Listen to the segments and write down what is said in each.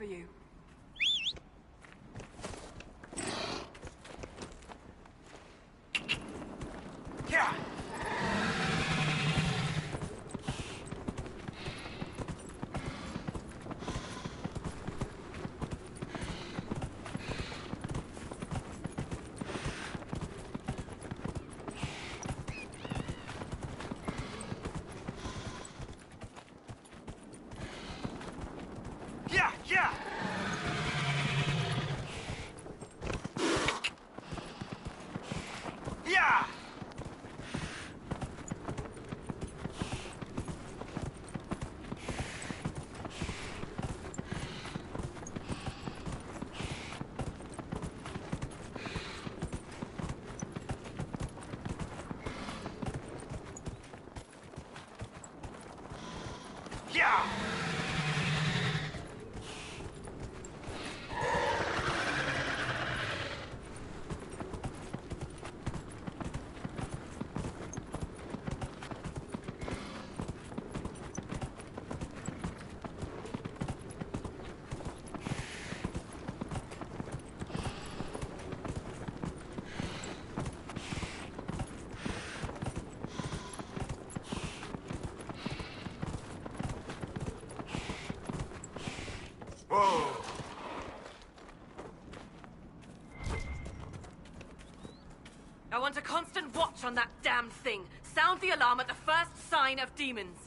for you. Yeah. Yeah, yeah. Yeah. Yeah. Whoa. I want a constant watch on that damn thing. Sound the alarm at the first sign of demons.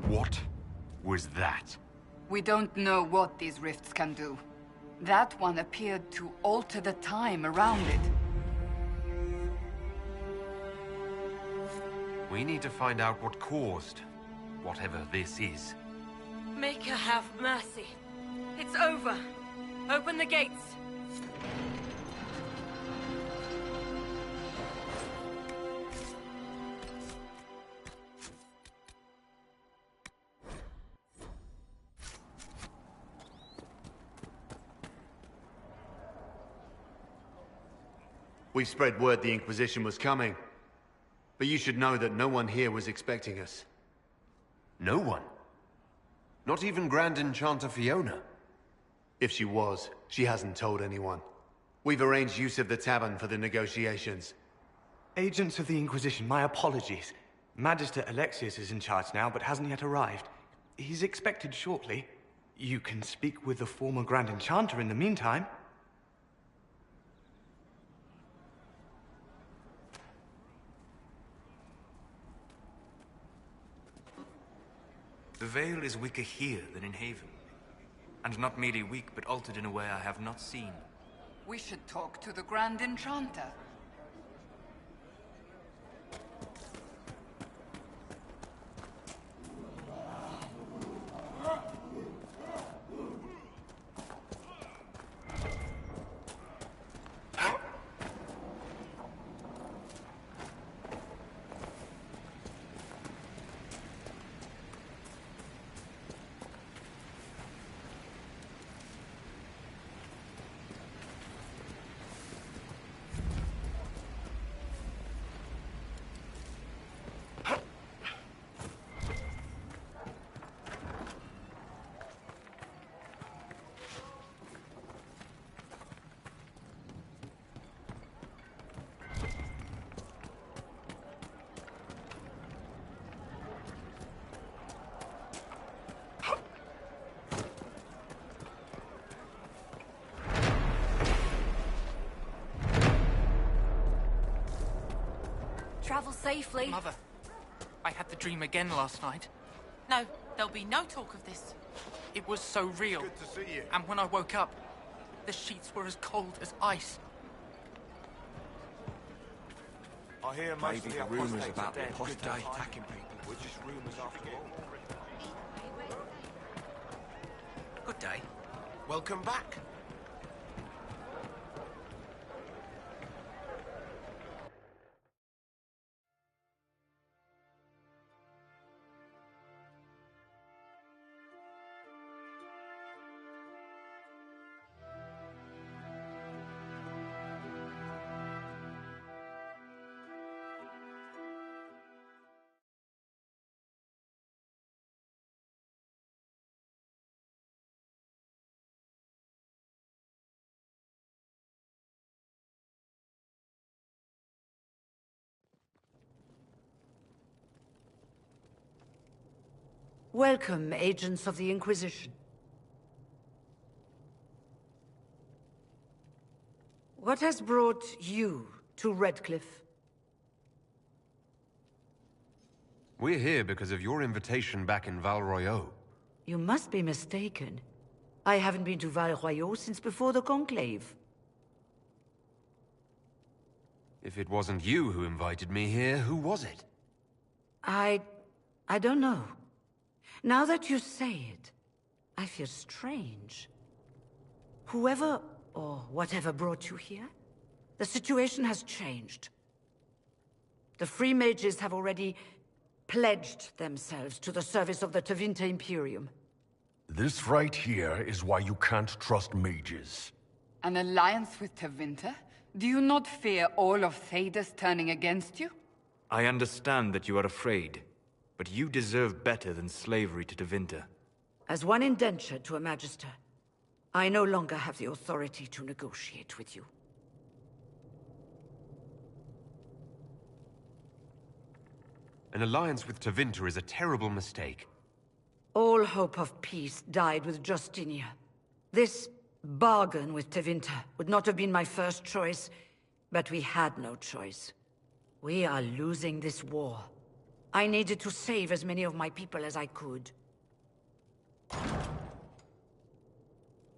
What was that? We don't know what these rifts can do. That one appeared to alter the time around it. We need to find out what caused whatever this is. Make her have mercy. It's over. Open the gates. We spread word the Inquisition was coming. But you should know that no one here was expecting us. No one? Not even Grand Enchanter Fiona? If she was, she hasn't told anyone. We've arranged use of the tavern for the negotiations. Agents of the Inquisition, my apologies. Magister Alexius is in charge now, but hasn't yet arrived. He's expected shortly. You can speak with the former Grand Enchanter in the meantime. The veil is weaker here than in Haven. And not merely weak, but altered in a way I have not seen. We should talk to the Grand Enchanter. Travel safely. Mother, I had the dream again last night. No, there'll be no talk of this. It was so real. Good to see you. And when I woke up, the sheets were as cold as ice. I hear most of the rumors apostates about are dead. the Good apostate day. attacking people. We're just rumors after all. Good day. Welcome back. Welcome, agents of the Inquisition. What has brought you to Redcliffe? We're here because of your invitation back in Val Royeaux. You must be mistaken. I haven't been to Val Royeaux since before the Conclave. If it wasn't you who invited me here, who was it? I don't know. Now that you say it, I feel strange. Whoever or whatever brought you here, the situation has changed. The Free Mages have already pledged themselves to the service of the Tevinter Imperium. This right here is why you can't trust mages. An alliance with Tevinter? Do you not fear all of Thedas turning against you? I understand that you are afraid, but you deserve better than slavery to Tevinter. As one indentured to a Magister, I no longer have the authority to negotiate with you. An alliance with Tevinter is a terrible mistake. All hope of peace died with Justinia. This bargain with Tevinter would not have been my first choice, but we had no choice. We are losing this war. I needed to save as many of my people as I could.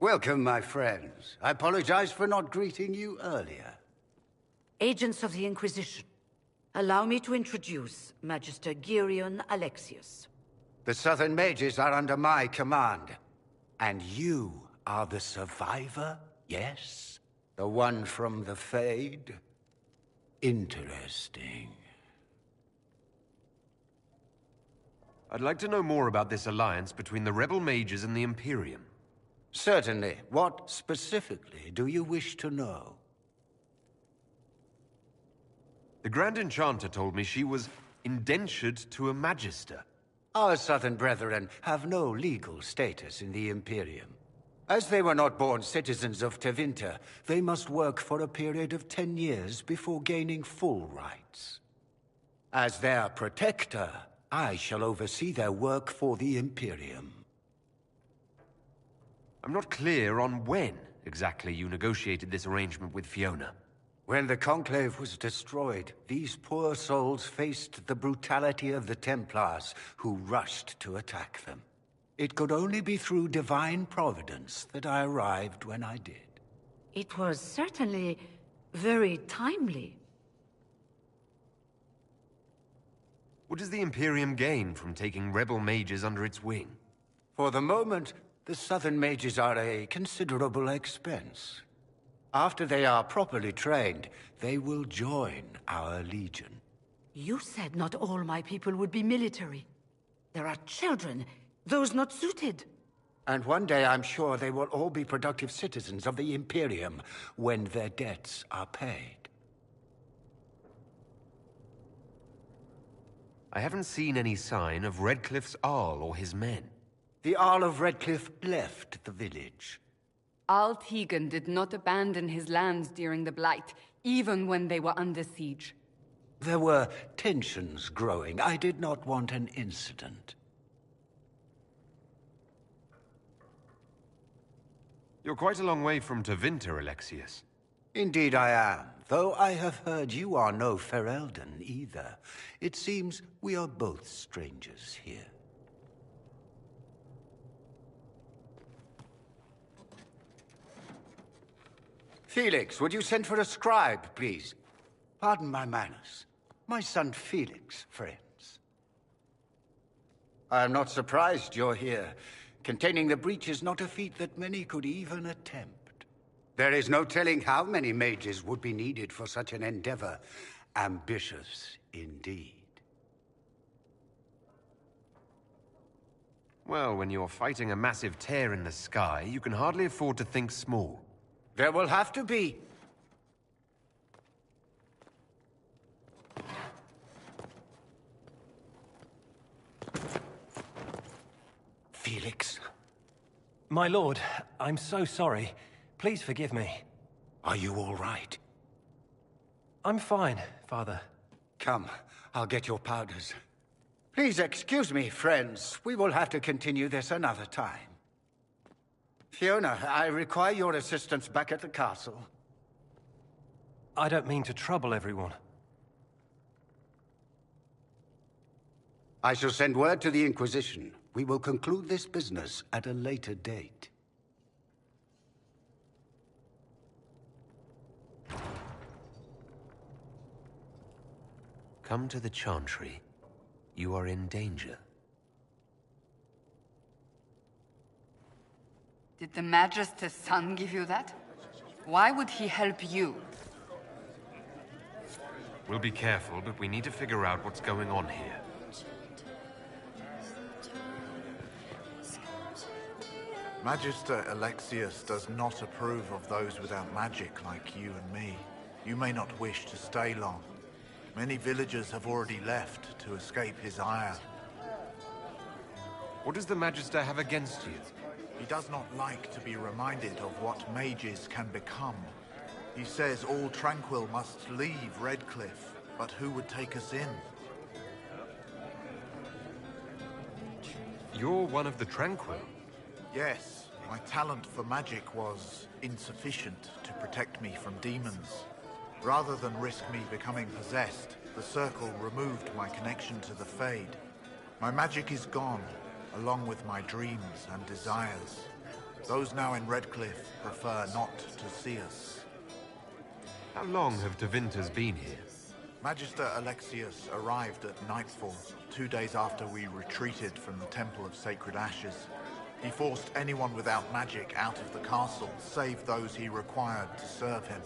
Welcome, my friends. I apologize for not greeting you earlier. Agents of the Inquisition, allow me to introduce Magister Girion Alexius. The Southern Mages are under my command. And you are the survivor, yes? The one from the Fade? Interesting. I'd like to know more about this alliance between the rebel mages and the Imperium. Certainly. What specifically do you wish to know? The Grand Enchanter told me she was indentured to a Magister. Our Southern brethren have no legal status in the Imperium. As they were not born citizens of Tevinter, they must work for a period of 10 years before gaining full rights. As their protector, I shall oversee their work for the Imperium. I'm not clear on when exactly you negotiated this arrangement with Fiona. When the Conclave was destroyed, these poor souls faced the brutality of the Templars, who rushed to attack them. It could only be through divine providence that I arrived when I did. It was certainly very timely. What does the Imperium gain from taking rebel mages under its wing? For the moment, the Southern Mages are a considerable expense. After they are properly trained, they will join our Legion. You said not all my people would be military. There are children, those not suited. And one day I'm sure they will all be productive citizens of the Imperium when their debts are paid. I haven't seen any sign of Redcliffe's Arl or his men. The Arl of Redcliffe left the village. Al Tegan did not abandon his lands during the Blight, even when they were under siege. There were tensions growing. I did not want an incident. You're quite a long way from Tevinter, Alexius. Indeed I am. though I have heard you are no Ferelden either. It seems we are both strangers here. Felix, would you send for a scribe, please? Pardon my manners. My son Felix, friends. I am not surprised you're here. Containing the breach is not a feat that many could even attempt. There is no telling how many mages would be needed for such an endeavor. Ambitious indeed. Well, when you're fighting a massive tear in the sky, you can hardly afford to think small. There will have to be. Felix. My lord, I'm so sorry. Please forgive me. Are you all right? I'm fine, Father. Come, I'll get your powders. Please excuse me, friends. We will have to continue this another time. Fiona, I require your assistance back at the castle. I don't mean to trouble everyone. I shall send word to the Inquisition. We will conclude this business at a later date. Come to the Chantry. You are in danger. Did the Magister's son give you that? Why would he help you? We'll be careful, but we need to figure out what's going on here. Magister Alexius does not approve of those without magic like you and me. You may not wish to stay long. Many villagers have already left to escape his ire. What does the Magister have against you? He does not like to be reminded of what mages can become. He says all Tranquil must leave Redcliffe, but who would take us in? You're one of the Tranquil? Yes, my talent for magic was insufficient to protect me from demons. Rather than risk me becoming possessed, the Circle removed my connection to the Fade. My magic is gone, along with my dreams and desires. Those now in Redcliffe prefer not to see us. How long have Tevinters been here? Magister Alexius arrived at nightfall, 2 days after we retreated from the Temple of Sacred Ashes. He forced anyone without magic out of the castle, save those he required to serve him.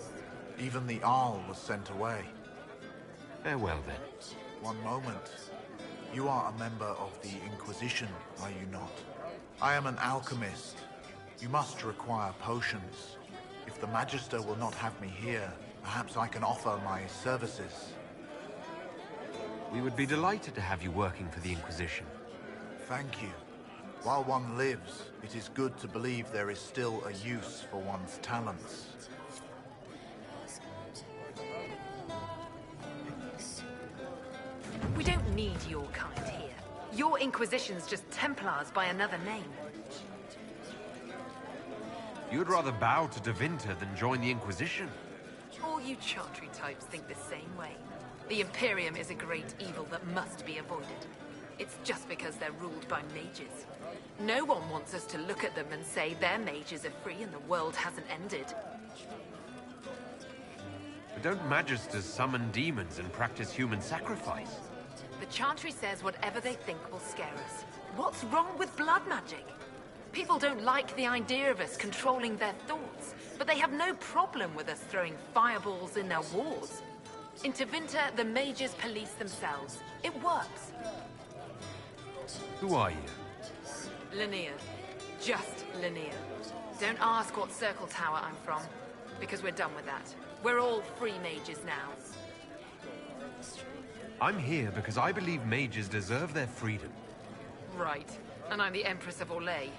Even the Arl was sent away. Farewell, then. One moment. You are a member of the Inquisition, are you not? I am an alchemist. You must require potions. If the Magister will not have me here, perhaps I can offer my services. We would be delighted to have you working for the Inquisition. Thank you. While one lives, it is good to believe there is still a use for one's talents. We don't need your kind here. Your Inquisition's just Templars by another name. You'd rather bow to Tevinter than join the Inquisition? All you Chantry types think the same way. The Imperium is a great evil that must be avoided. It's just because they're ruled by mages. No one wants us to look at them and say their mages are free and the world hasn't ended. But don't Magisters summon demons and practice human sacrifice? The Chantry says whatever they think will scare us. What's wrong with blood magic? People don't like the idea of us controlling their thoughts, but they have no problem with us throwing fireballs in their wars. In Tevinter, the mages police themselves. It works. Who are you? Linnea. Just Linnea. Don't ask what Circle Tower I'm from, because we're done with that. We're all free mages now. I'm here because I believe mages deserve their freedom. Right. And I'm the Empress of Orlais.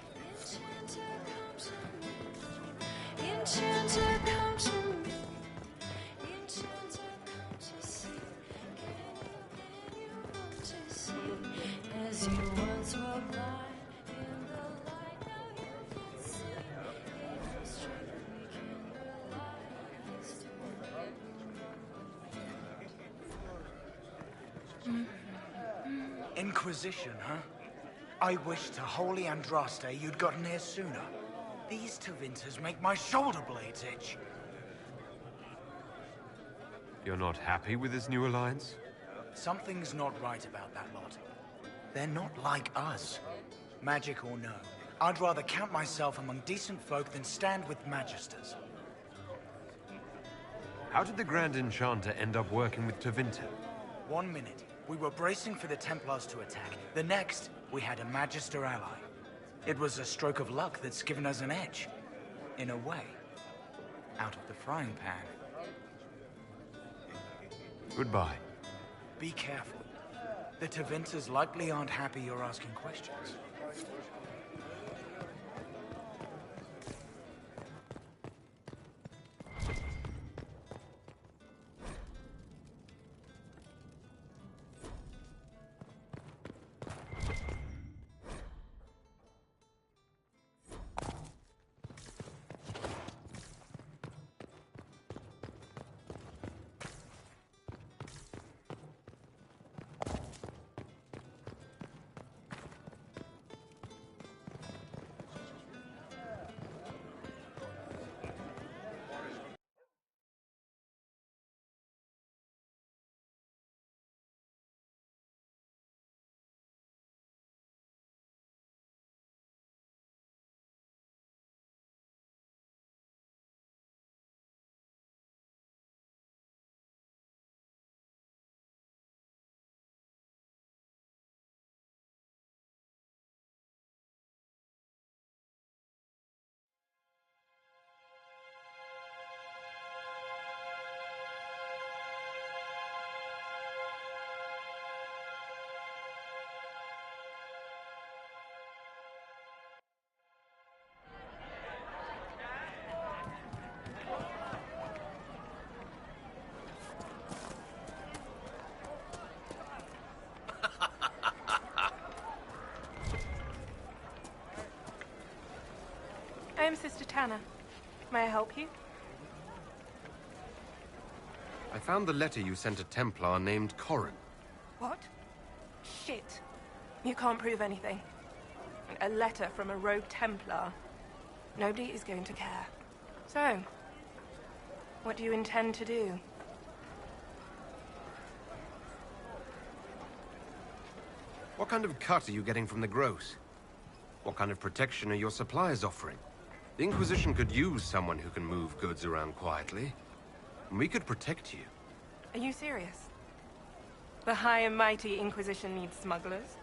Inquisition, huh? I wish to Holy Andraste you'd gotten here sooner. These Tevinters make my shoulder blades itch. You're not happy with this new alliance? Something's not right about that lot. They're not like us. Magic or no, I'd rather count myself among decent folk than stand with Magisters. How did the Grand Enchanter end up working with Tevinter? 1 minute, we were bracing for the Templars to attack. The next, we had a Magister ally. It was a stroke of luck that's given us an edge. In a way. Out of the frying pan. Goodbye. Be careful. The Tevinters likely aren't happy you're asking questions. I'm Sister Tanner. May I help you? I found the letter you sent a Templar named Corrin. What? Shit. You can't prove anything. A letter from a rogue Templar. Nobody is going to care. So, what do you intend to do? What kind of cut are you getting from the gross? What kind of protection are your suppliers offering? The Inquisition could use someone who can move goods around quietly. And we could protect you. Are you serious? The high and mighty Inquisition needs smugglers?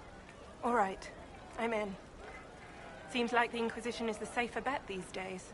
All right, I'm in. Seems like the Inquisition is the safer bet these days.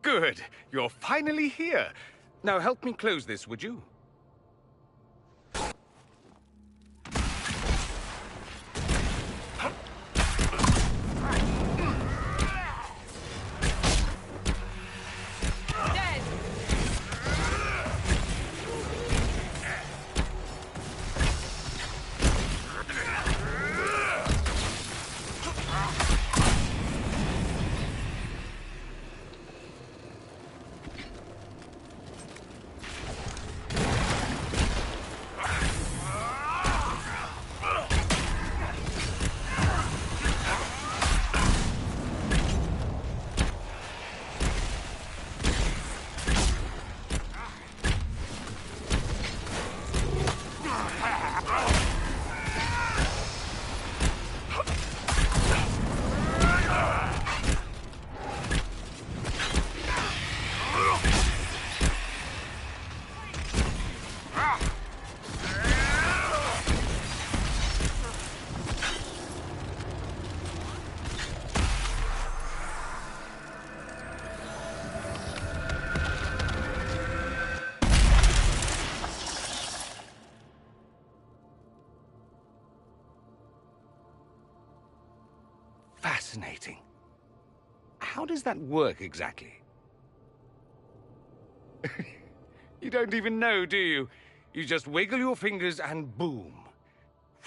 Good. You're finally here. Now help me close this, would you? Fascinating. How does that work exactly? You don't even know, do you? You just wiggle your fingers and boom.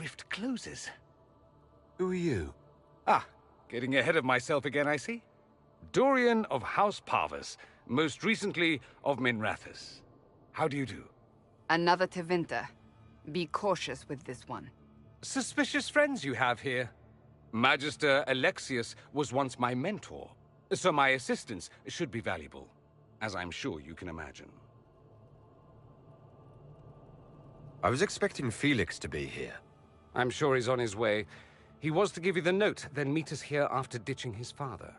Rift closes. Who are you? Ah, getting ahead of myself again, I see. Dorian of House Parvus, most recently of Minrathous. How do you do? Another Tevinter. Be cautious with this one. Suspicious friends you have here. Magister Alexius was once my mentor, so my assistance should be valuable, as I'm sure you can imagine. I was expecting Felix to be here. I'm sure he's on his way. He was to give you the note, then meet us here after ditching his father.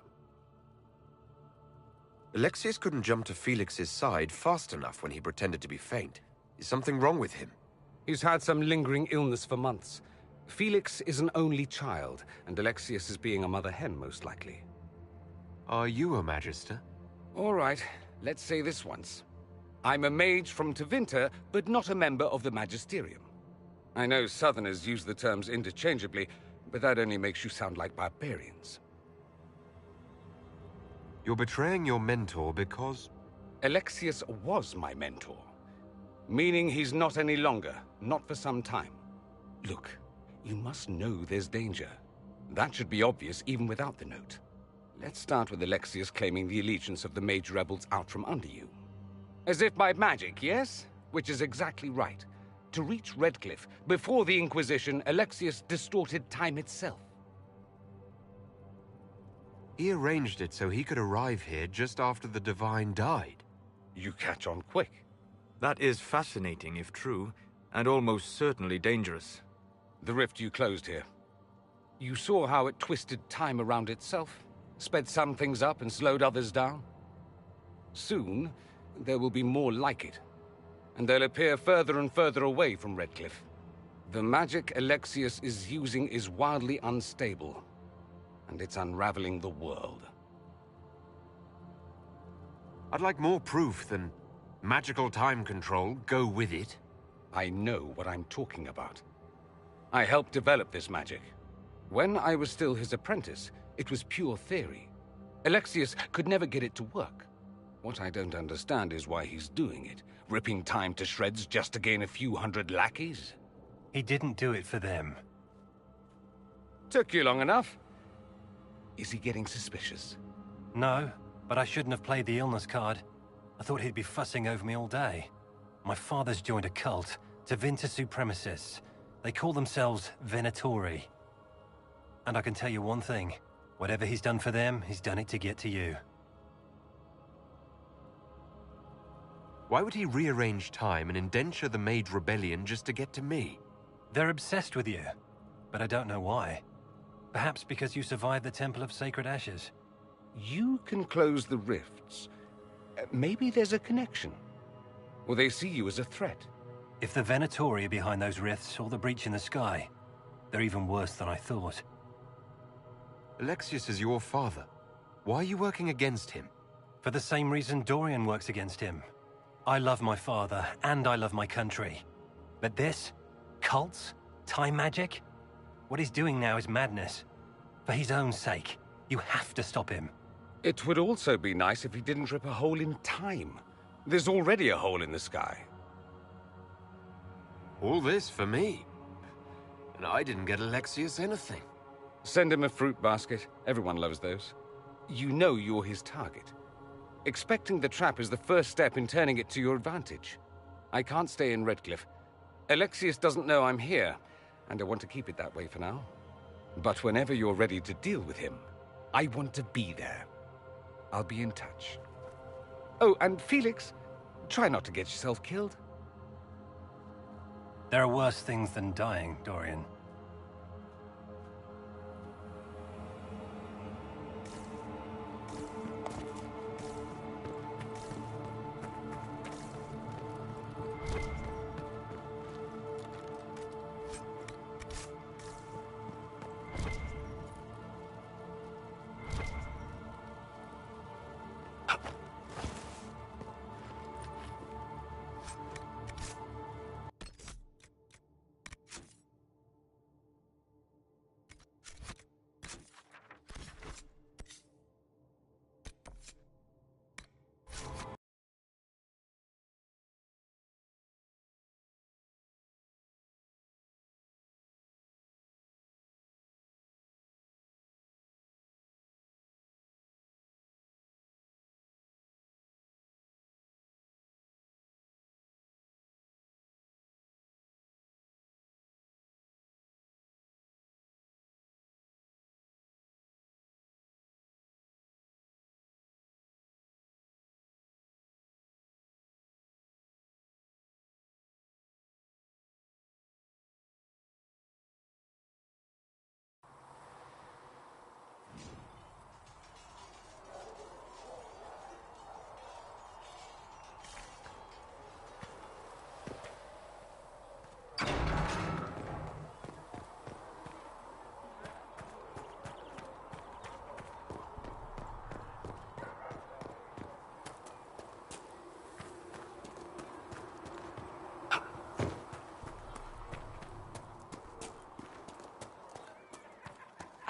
Alexius couldn't jump to Felix's side fast enough when he pretended to be faint. Is something wrong with him? He's had some lingering illness for months. Felix is an only child, and Alexius is being a mother hen, most likely. Are you a Magister? All right, let's say this once. I'm a mage from Tevinter, but not a member of the Magisterium. I know Southerners use the terms interchangeably, but that only makes you sound like barbarians. You're betraying your mentor because... Alexius was my mentor. Meaning he's not any longer, not for some time. Look, you must know there's danger. That should be obvious even without the note. Let's start with Alexius claiming the allegiance of the mage rebels out from under you. As if by magic, yes? Which is exactly right. To reach Redcliffe, before the Inquisition, Alexius distorted time itself. He arranged it so he could arrive here just after the Divine died. You catch on quick. That is fascinating if true, and almost certainly dangerous. The rift you closed here. You saw how it twisted time around itself, sped some things up and slowed others down. Soon, there will be more like it, and they'll appear further and further away from Redcliffe. The magic Alexius is using is wildly unstable, and it's unraveling the world. I'd like more proof than magical time control. Go with it. I know what I'm talking about. I helped develop this magic. When I was still his apprentice, it was pure theory. Alexius could never get it to work. What I don't understand is why he's doing it, ripping time to shreds just to gain a few hundred lackeys. He didn't do it for them. Took you long enough. Is he getting suspicious? No, but I shouldn't have played the illness card. I thought he'd be fussing over me all day. My father's joined a cult, Tevinter supremacists. They call themselves Venatori. And I can tell you one thing. Whatever he's done for them, he's done it to get to you. Why would he rearrange time and indenture the Mage Rebellion just to get to me? They're obsessed with you, but I don't know why. Perhaps because you survived the Temple of Sacred Ashes. You can close the rifts. Maybe there's a connection. Or they see you as a threat. If the Venatori are behind those rifts or the breach in the sky, they're even worse than I thought. Alexius is your father. Why are you working against him? For the same reason Dorian works against him. I love my father, and I love my country. But this? Cults? Time magic? What he's doing now is madness. For his own sake, you have to stop him. It would also be nice if he didn't rip a hole in time. There's already a hole in the sky. All this for me? And I didn't get Alexius anything. Send him a fruit basket. Everyone loves those. You know you're his target. Expecting the trap is the first step in turning it to your advantage. I can't stay in Redcliffe. Alexius doesn't know I'm here, and I want to keep it that way for now. But whenever you're ready to deal with him, I want to be there. I'll be in touch. Oh, and Felix, try not to get yourself killed. There are worse things than dying, Dorian.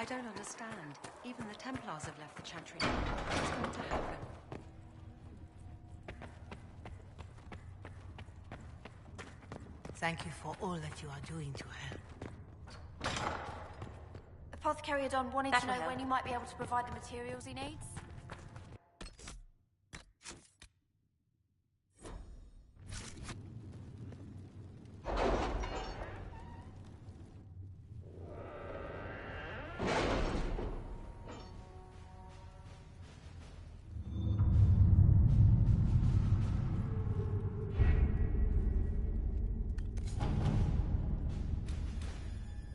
I don't understand. Even the Templars have left the Chantry now. What's going to happen? Thank you for all that you are doing to help. Apothecary Adon wanted That'll to know help. when you might be able to provide the materials he needs.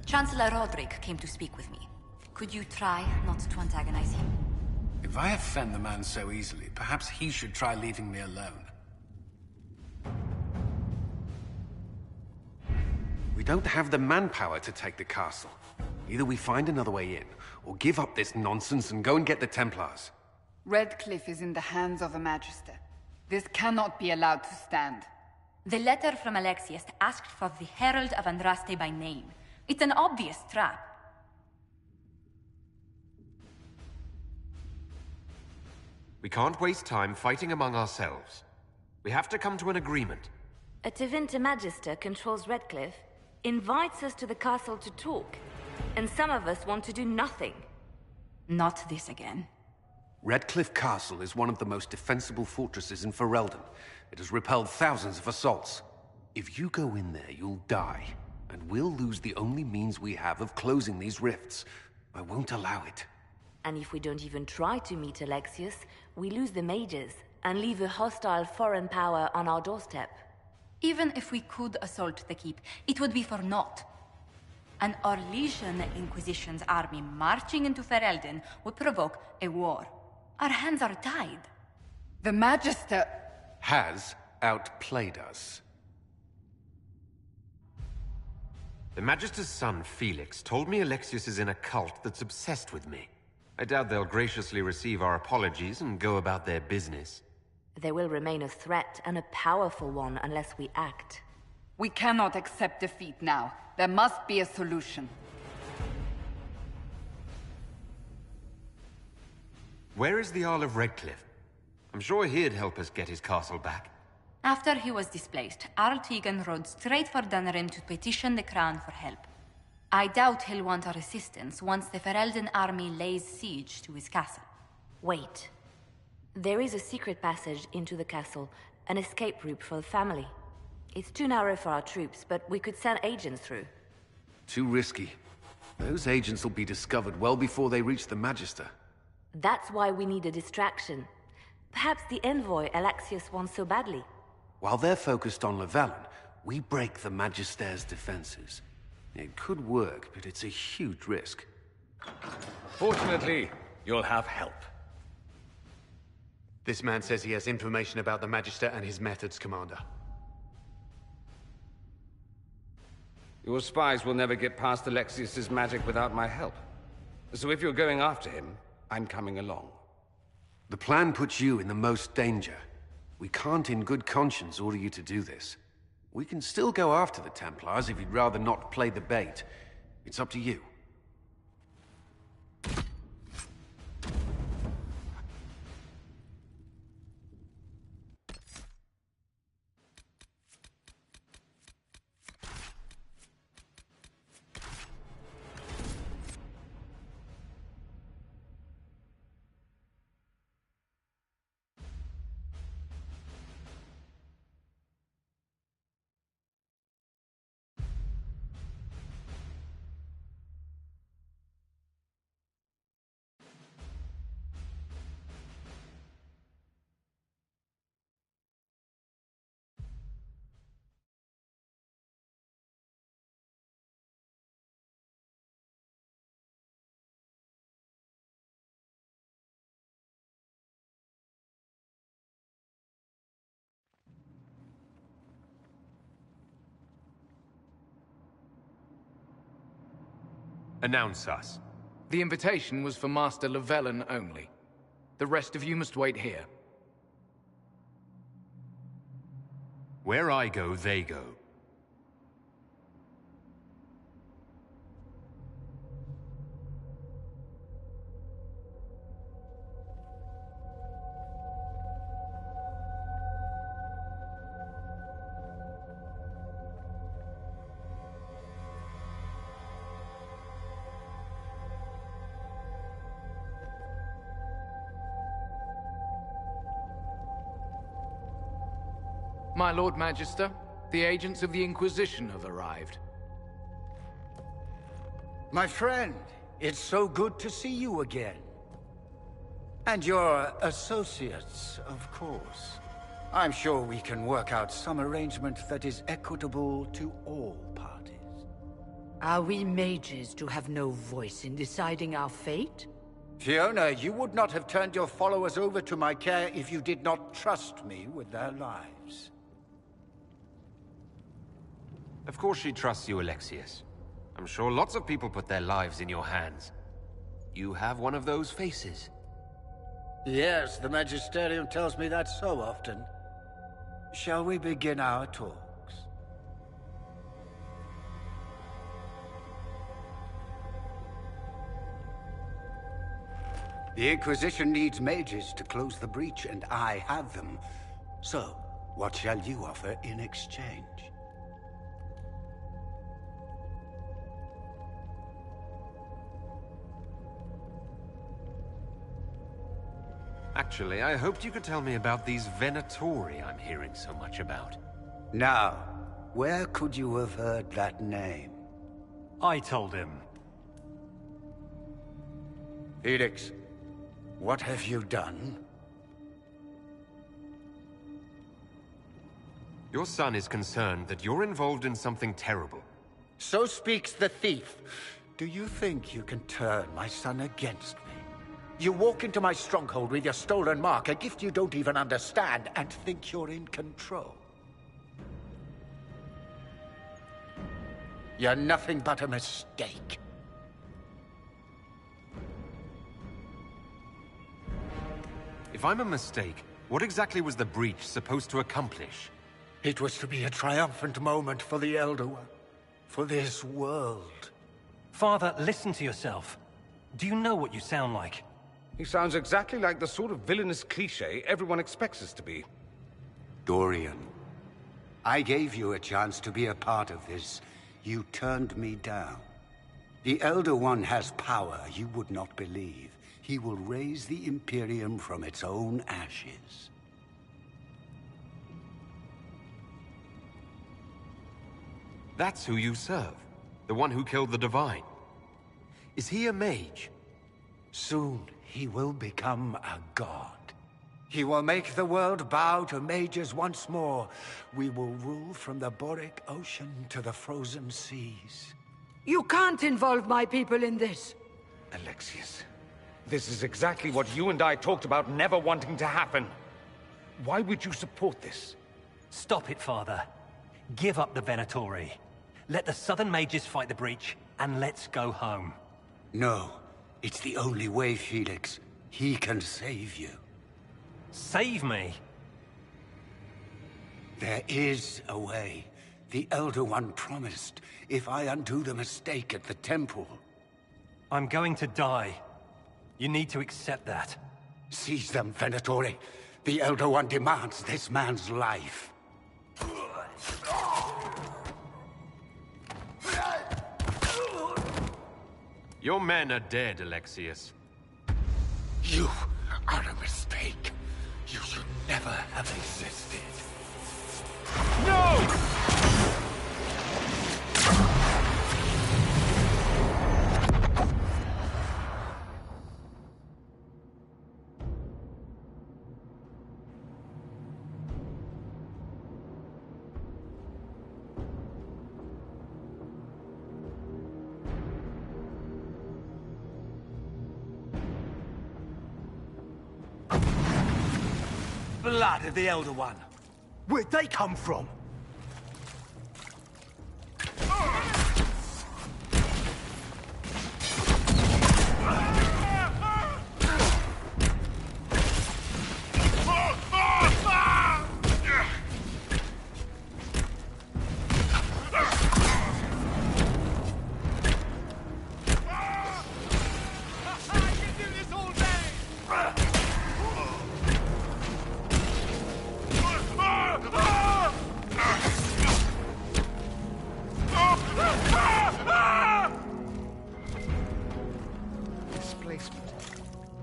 Chancellor Roderick came to speak with me. Could you try not to antagonize him? If I offend the man so easily, perhaps he should try leaving me alone. We don't have the manpower to take the castle. Either we find another way in, or give up this nonsense and go and get the Templars. Redcliffe is in the hands of a Magister. This cannot be allowed to stand. The letter from Alexius asked for the Herald of Andraste by name. It's an obvious trap. We can't waste time fighting among ourselves. We have to come to an agreement. A Tevinter Magister controls Redcliffe, invites us to the castle to talk, and some of us want to do nothing. Not this again. Redcliffe Castle is one of the most defensible fortresses in Ferelden. It has repelled thousands of assaults. If you go in there, you'll die. And we'll lose the only means we have of closing these rifts. I won't allow it. And if we don't even try to meet Alexius, we lose the mages and leave a hostile foreign power on our doorstep. Even if we could assault the keep, it would be for naught. An Orlesian Inquisition's army marching into Ferelden would provoke a war. Our hands are tied. The Magister has outplayed us. The Magister's son, Felix, told me Alexius is in a cult that's obsessed with me. I doubt they'll graciously receive our apologies and go about their business. They will remain a threat, and a powerful one, unless we act. We cannot accept defeat now. There must be a solution. Where is the Jarl of Redcliffe? I'm sure he'd help us get his castle back. After he was displaced, Arl Tegan rode straight for Dunrim to petition the Crown for help. I doubt he'll want our assistance once the Ferelden army lays siege to his castle. Wait. There is a secret passage into the castle, an escape route for the family. It's too narrow for our troops, but we could send agents through. Too risky. Those agents will be discovered well before they reach the Magister. That's why we need a distraction. Perhaps the envoy Alexius wants so badly. While they're focused on Llewellyn, we break the Magister's defenses. It could work, but it's a huge risk. Fortunately, you'll have help. This man says he has information about the Magister and his methods, Commander. Your spies will never get past Alexius's magic without my help. So if you're going after him, I'm coming along. The plan puts you in the most danger. We can't in good conscience order you to do this. We can still go after the Templars if you'd rather not play the bait. It's up to you. Announce us. The invitation was for Master Llewellyn only. The rest of you must wait here. Where I go, they go. My Lord Magister, the agents of the Inquisition have arrived. My friend, it's so good to see you again. And your associates, of course. I'm sure we can work out some arrangement that is equitable to all parties. Are we mages to have no voice in deciding our fate? Fiona, you would not have turned your followers over to my care if you did not trust me with their lives. Of course she trusts you, Alexius. I'm sure lots of people put their lives in your hands. You have one of those faces. Yes, the Magisterium tells me that so often. Shall we begin our talks? The Inquisition needs mages to close the breach, and I have them. So, what shall you offer in exchange? Actually, I hoped you could tell me about these Venatori I'm hearing so much about. Now, where could you have heard that name? I told him. Felix, what have you done? Your son is concerned that you're involved in something terrible. So speaks the thief. Do you think you can turn my son against me? You walk into my stronghold with your stolen mark, a gift you don't even understand, and think you're in control. You're nothing but a mistake. If I'm a mistake, what exactly was the breach supposed to accomplish? It was to be a triumphant moment for the Elder One. For this world. Father, listen to yourself. Do you know what you sound like? He sounds exactly like the sort of villainous cliché everyone expects us to be. Dorian, I gave you a chance to be a part of this. You turned me down. The Elder One has power you would not believe. He will raise the Imperium from its own ashes. That's who you serve. The one who killed the Divine. Is he a mage? Soon, he will become a god. He will make the world bow to mages once more. We will rule from the Boric Ocean to the frozen seas. You can't involve my people in this. Alexius, this is exactly what you and I talked about never wanting to happen. Why would you support this? Stop it, Father. Give up the Venatori. Let the Southern Mages fight the breach, and let's go home. No. It's the only way, Felix. He can save you. Save me? There is a way. The Elder One promised, if I undo the mistake at the temple. I'm going to die. You need to accept that. Seize them, Venatori. The Elder One demands this man's life. Your men are dead, Alexius. You are a mistake. You should never have existed. No! Blood of the Elder One. Where'd they come from?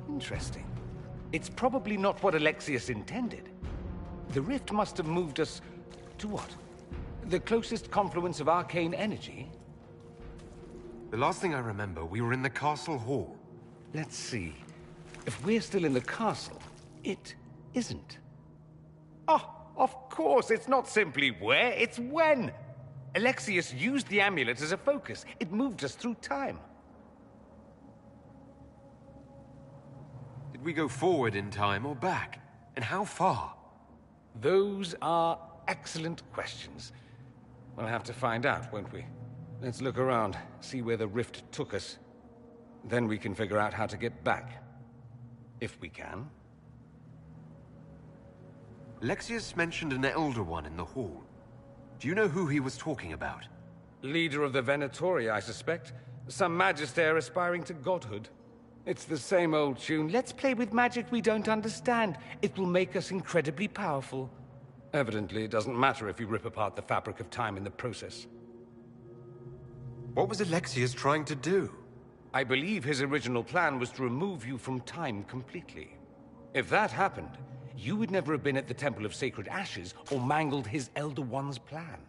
Interesting. It's probably not what Alexius intended. The rift must have moved us To what? The closest confluence of arcane energy? The last thing I remember, we were in the castle hall. Let's see. If we're still in the castle, it isn't. Oh, of course, it's not simply where, it's when! Alexius used the amulet as a focus. It moved us through time. Did we go forward in time or back? And how far? Those are excellent questions. We'll have to find out, won't we? Let's look around, see where the rift took us. Then we can figure out how to get back. If we can. Alexius mentioned an Elder One in the hall. Do you know who he was talking about? Leader of the Venatori, I suspect. Some magister aspiring to godhood. It's the same old tune. Let's play with magic we don't understand. It will make us incredibly powerful. Evidently, it doesn't matter if you rip apart the fabric of time in the process. What was Alexius trying to do? I believe his original plan was to remove you from time completely. If that happened, you would never have been at the Temple of Sacred Ashes or mangled his Elder One's plan.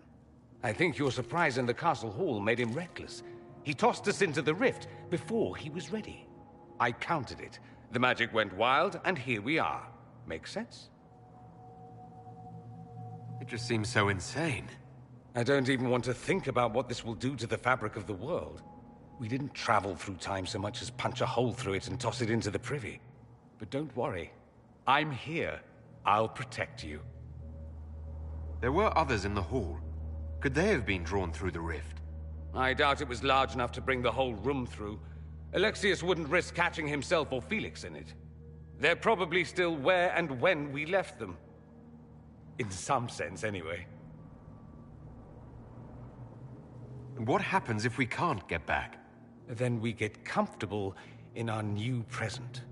I think your surprise in the castle hall made him reckless. He tossed us into the rift before he was ready. I counted it. The magic went wild, and here we are. Make sense? It just seems so insane. I don't even want to think about what this will do to the fabric of the world. We didn't travel through time so much as punch a hole through it and toss it into the privy. But don't worry. I'm here. I'll protect you. There were others in the hall. Could they have been drawn through the rift? I doubt it was large enough to bring the whole room through. Alexius wouldn't risk catching himself or Felix in it. They're probably still where and when we left them. In some sense, anyway. What happens if we can't get back? Then we get comfortable in our new present.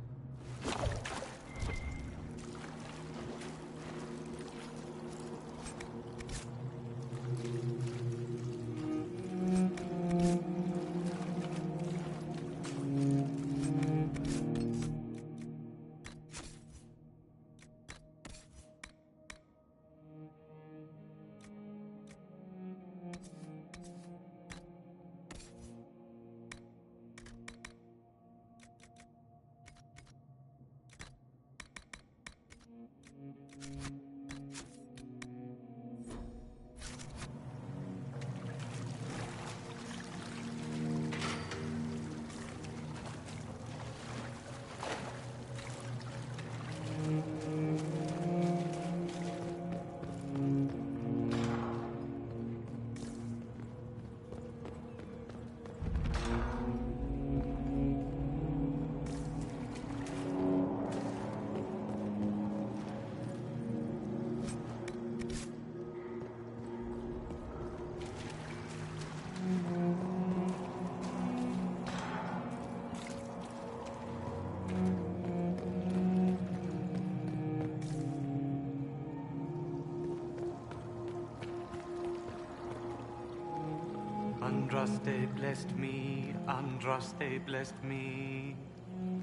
Andraste blessed me, Andraste blessed me.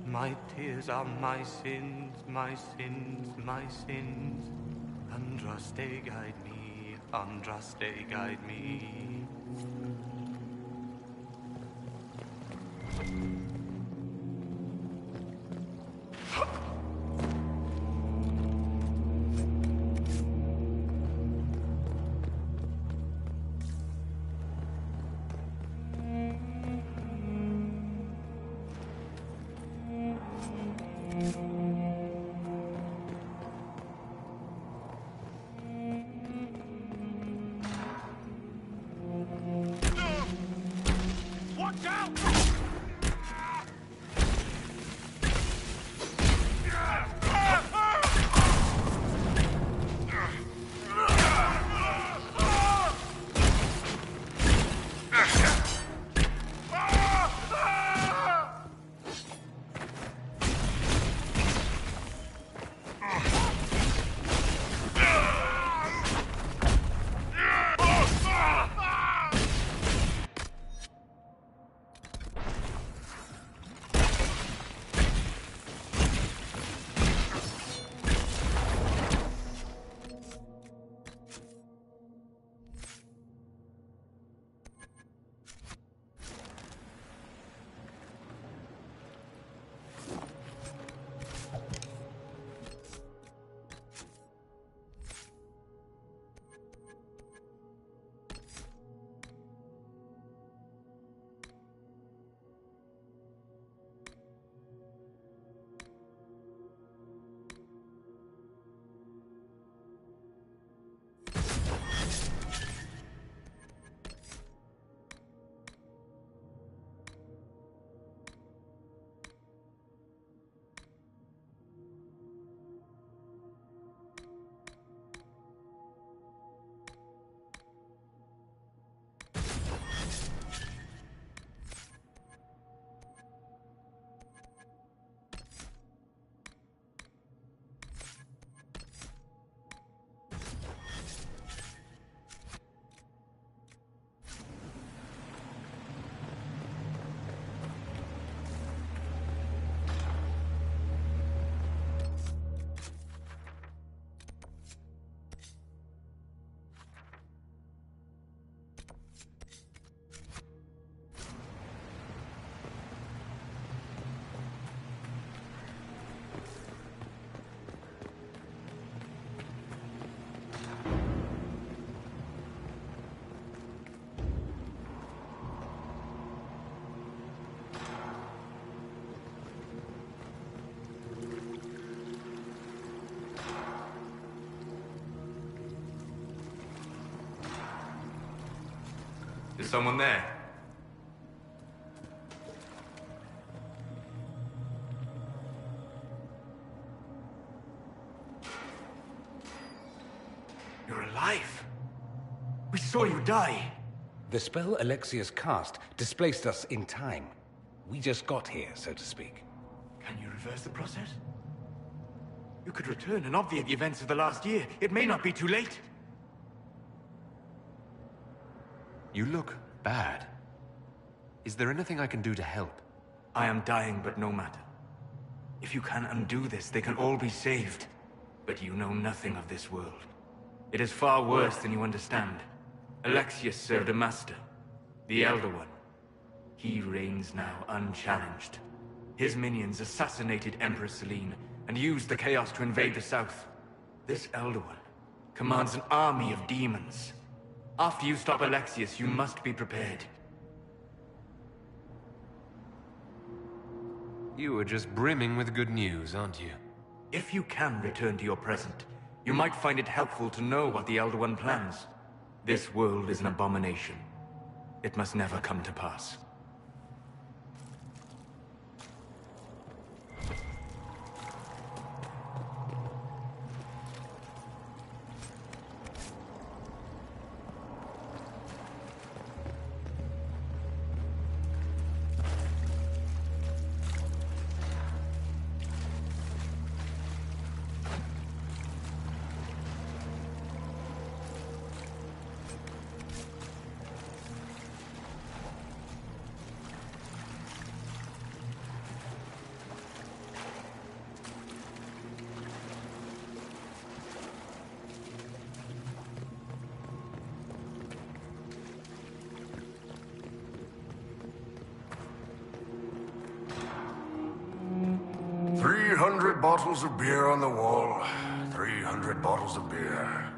My tears are my sins, my sins, my sins. Andraste guide me, Andraste guide me. Is someone there? You're alive. We saw you die. The spell Alexius cast displaced us in time. We just got here, so to speak. Can you reverse the process? You could return and obviate the events of the last year. It may not be too late. You look bad. Is there anything I can do to help? I am dying, but no matter. If you can undo this, they can all be saved. But you know nothing of this world. It is far worse than you understand. Alexius served a master, the Elder One. He reigns now unchallenged. His minions assassinated Empress Selene and used the chaos to invade the south. This Elder One commands an army of demons. After you stop Alexius, you must be prepared. You are just brimming with good news, aren't you? If you can return to your present, you might find it helpful to know what the Elder One plans. This world is an abomination. It must never come to pass. 300 bottles of beer on the wall. 300 bottles of beer.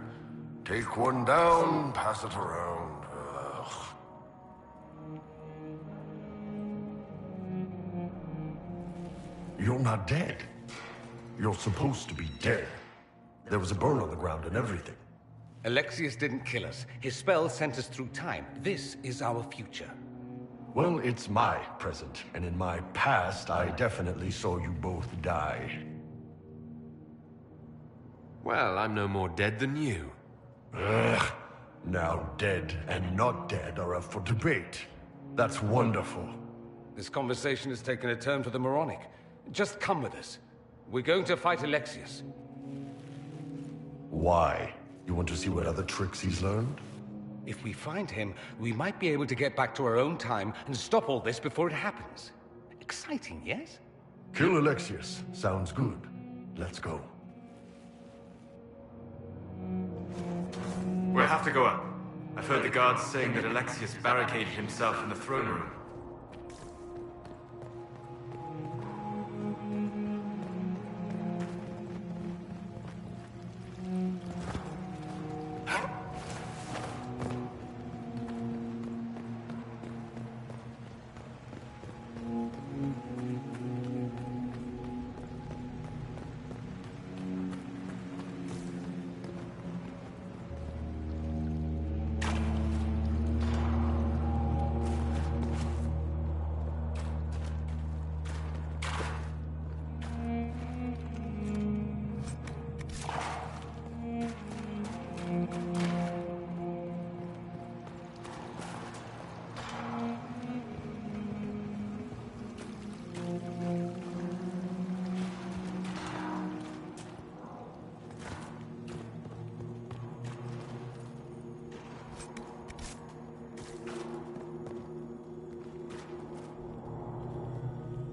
Take one down, pass it around. Ugh. You're not dead. You're supposed to be dead. There was a burn on the ground and everything. Alexius didn't kill us. His spell sent us through time. This is our future. Well, it's my present, and in my past, I definitely saw you both die. Well, I'm no more dead than you. Ugh. Now dead and not dead are up for debate. That's wonderful. This conversation has taken a turn for the moronic. Just come with us. We're going to fight Alexius. Why? You want to see what other tricks he's learned? If we find him, we might be able to get back to our own time and stop all this before it happens. Exciting, yes? Kill Alexius. Sounds good. Let's go. We'll have to go up. I've heard the guards saying that Alexius barricaded himself in the throne room.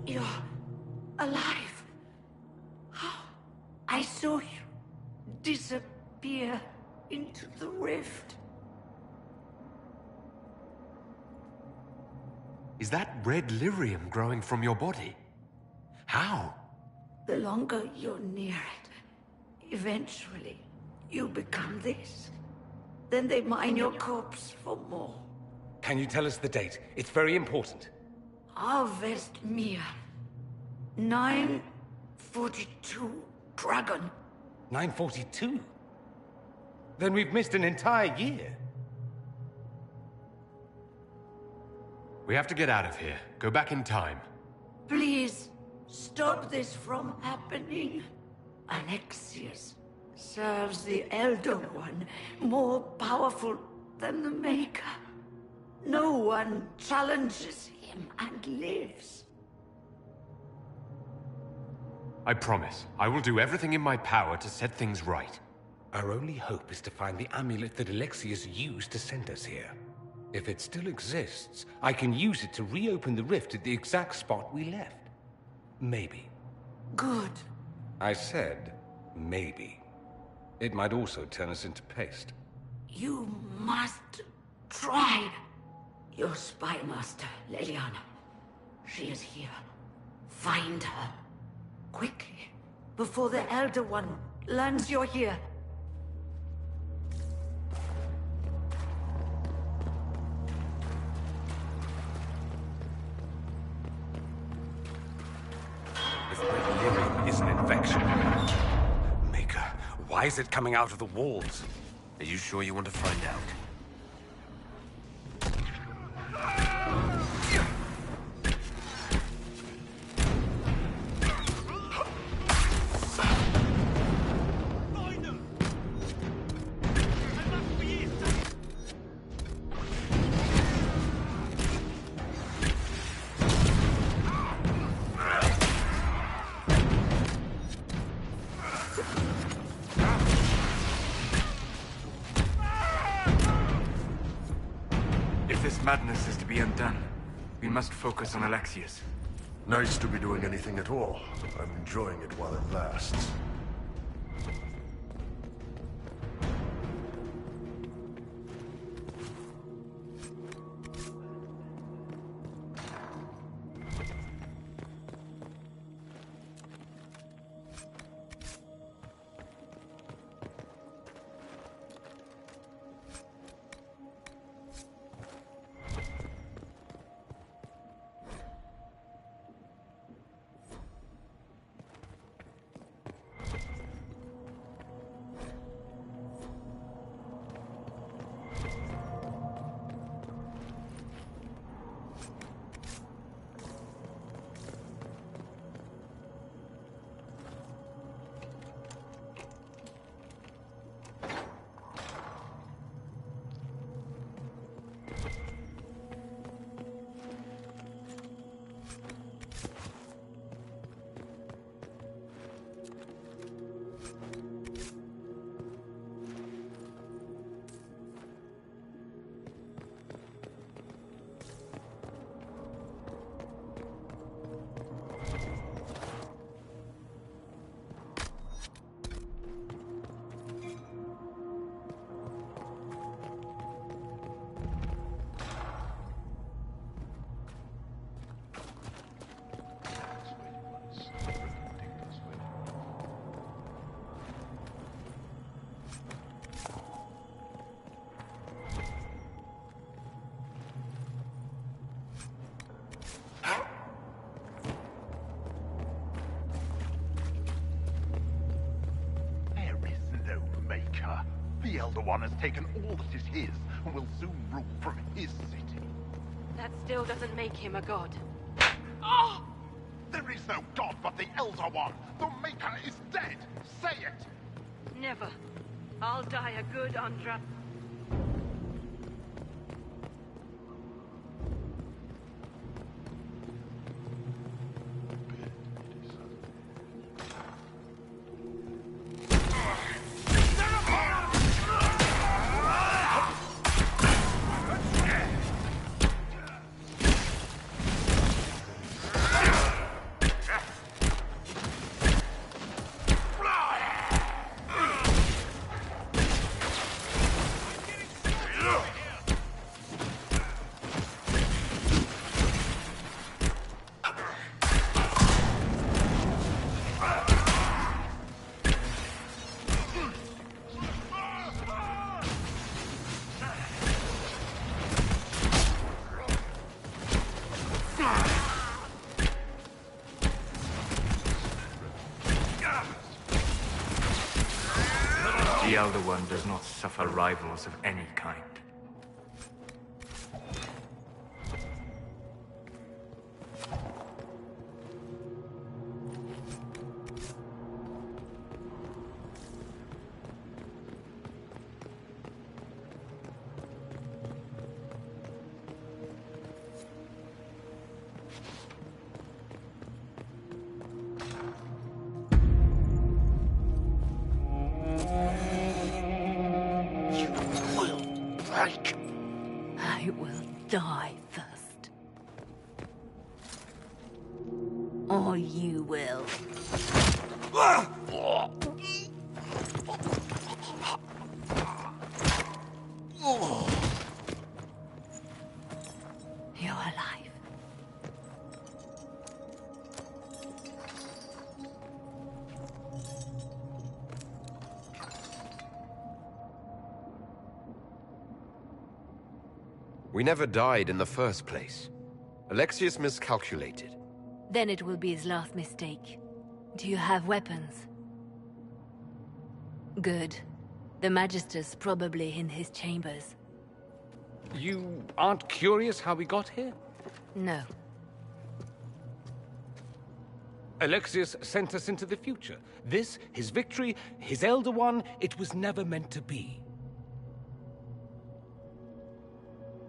You're alive. How? I saw you disappear into the rift. Is that red lyrium growing from your body? How? The longer you're near it, eventually you become this. Then they mine your corpse for more. Can you tell us the date? It's very important. Harvest Mir. 942 Dragon. 942? Then we've missed an entire year. We have to get out of here. Go back in time. Please, stop this from happening. Alexius serves the Elder One, more powerful than the Maker. No one challenges him and lives. I promise. I will do everything in my power to set things right. Our only hope is to find the amulet that Alexius used to send us here. If it still exists, I can use it to reopen the rift at the exact spot we left. Maybe. Good. I said, maybe. It might also turn us into paste. You must try. Your spy master, Leliana. She is here. Find her. Quickly. Before the Elder One learns you're here. If we're living is an infection. Maker, why is it coming out of the walls? Are you sure you want to find out? Madness is to be undone. We must focus on Alexius. Nice to be doing anything at all. I'm enjoying it while it lasts. The Elder One has taken all that is his, and will soon rule from his city. That still doesn't make him a god. Ah! There is no god but the Elder One! The Maker is dead! Say it! Never. I'll die a good Andra. The Elder One does not suffer rivals of any kind. like? I will die first. Or you will. You're alive. We never died in the first place. Alexius miscalculated. Then it will be his last mistake. Do you have weapons? Good. The Magister's probably in his chambers. You aren't curious how we got here? No. Alexius sent us into the future. This, his victory, his Elder One, it was never meant to be.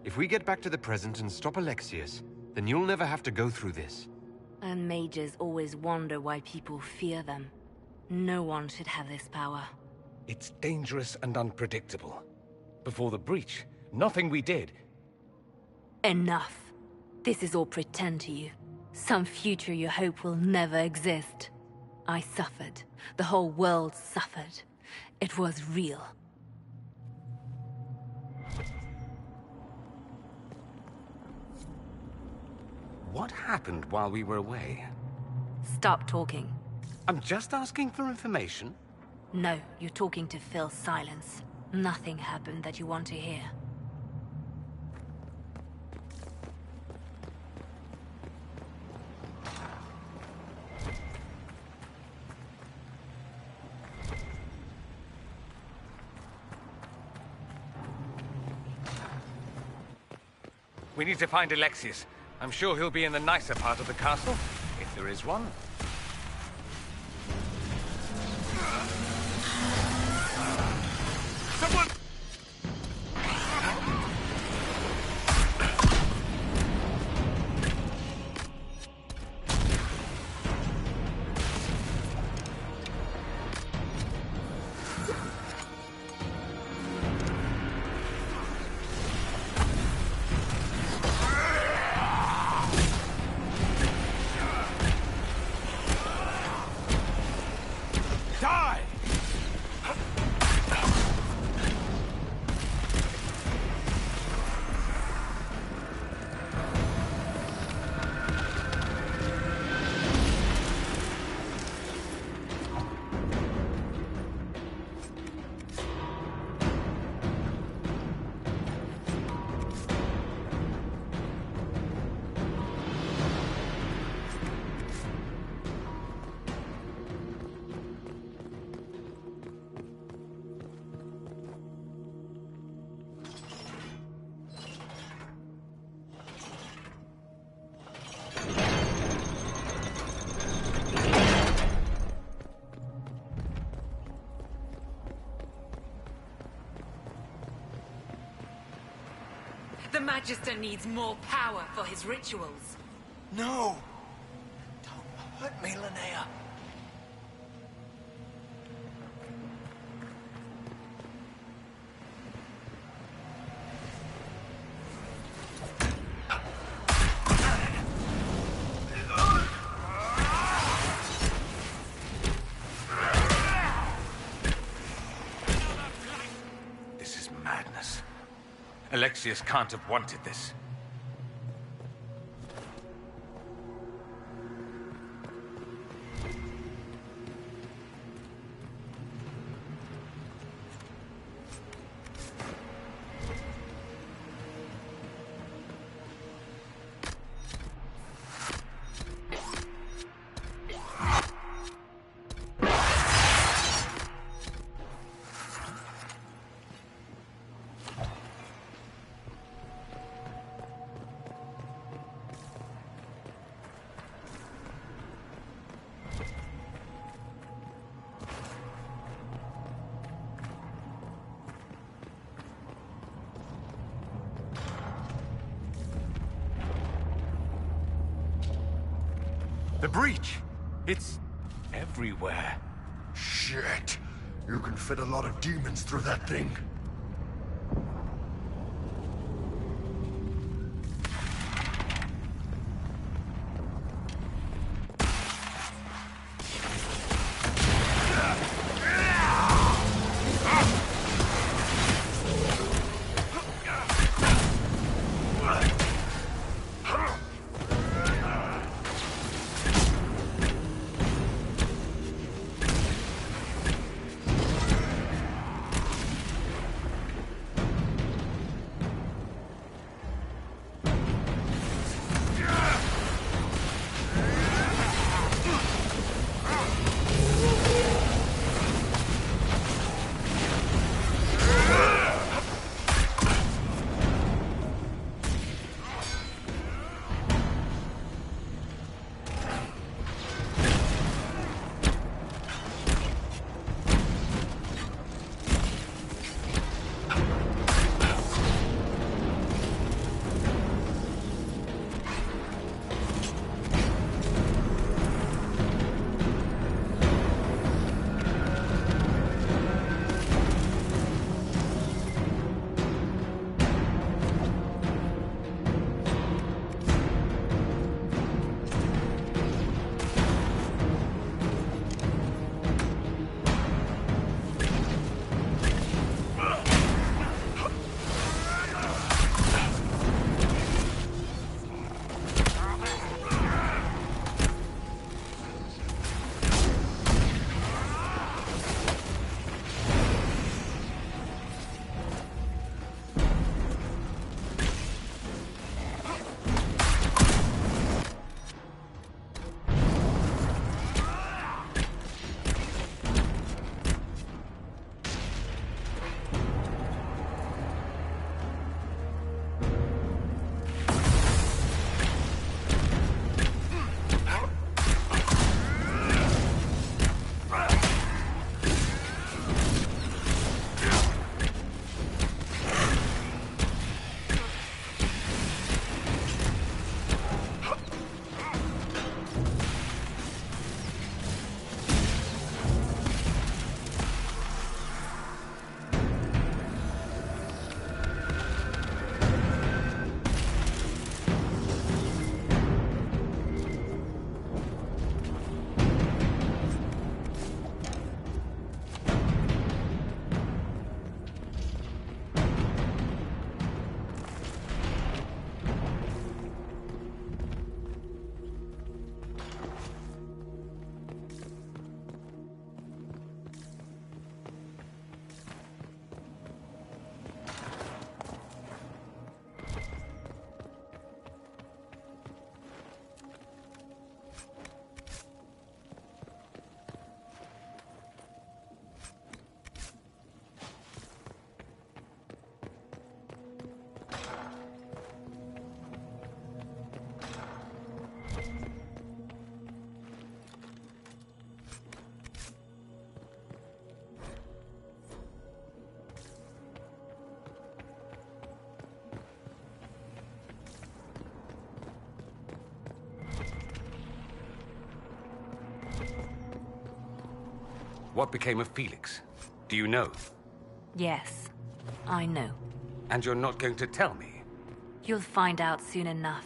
If we get back to the present and stop Alexius, then you'll never have to go through this. And mages always wonder why people fear them. No one should have this power. It's dangerous and unpredictable. Before the breach, nothing we did. Enough. This is all pretend to you. Some future you hope will never exist. I suffered. The whole world suffered. It was real. What happened while we were away? Stop talking. I'm just asking for information. No, you're talking to fill silence. Nothing happened that you want to hear. We need to find Alexius. I'm sure he'll be in the nicer part of the castle, if there is one. Someone! The Magister needs more power for his rituals. No! Don't hurt me, Linnea. This is madness. Alexius can't have wanted this. The breach! It's everywhere. Shit! You can fit a lot of demons through that thing. What became of Felix? Do you know? Yes, I know. And you're not going to tell me? You'll find out soon enough.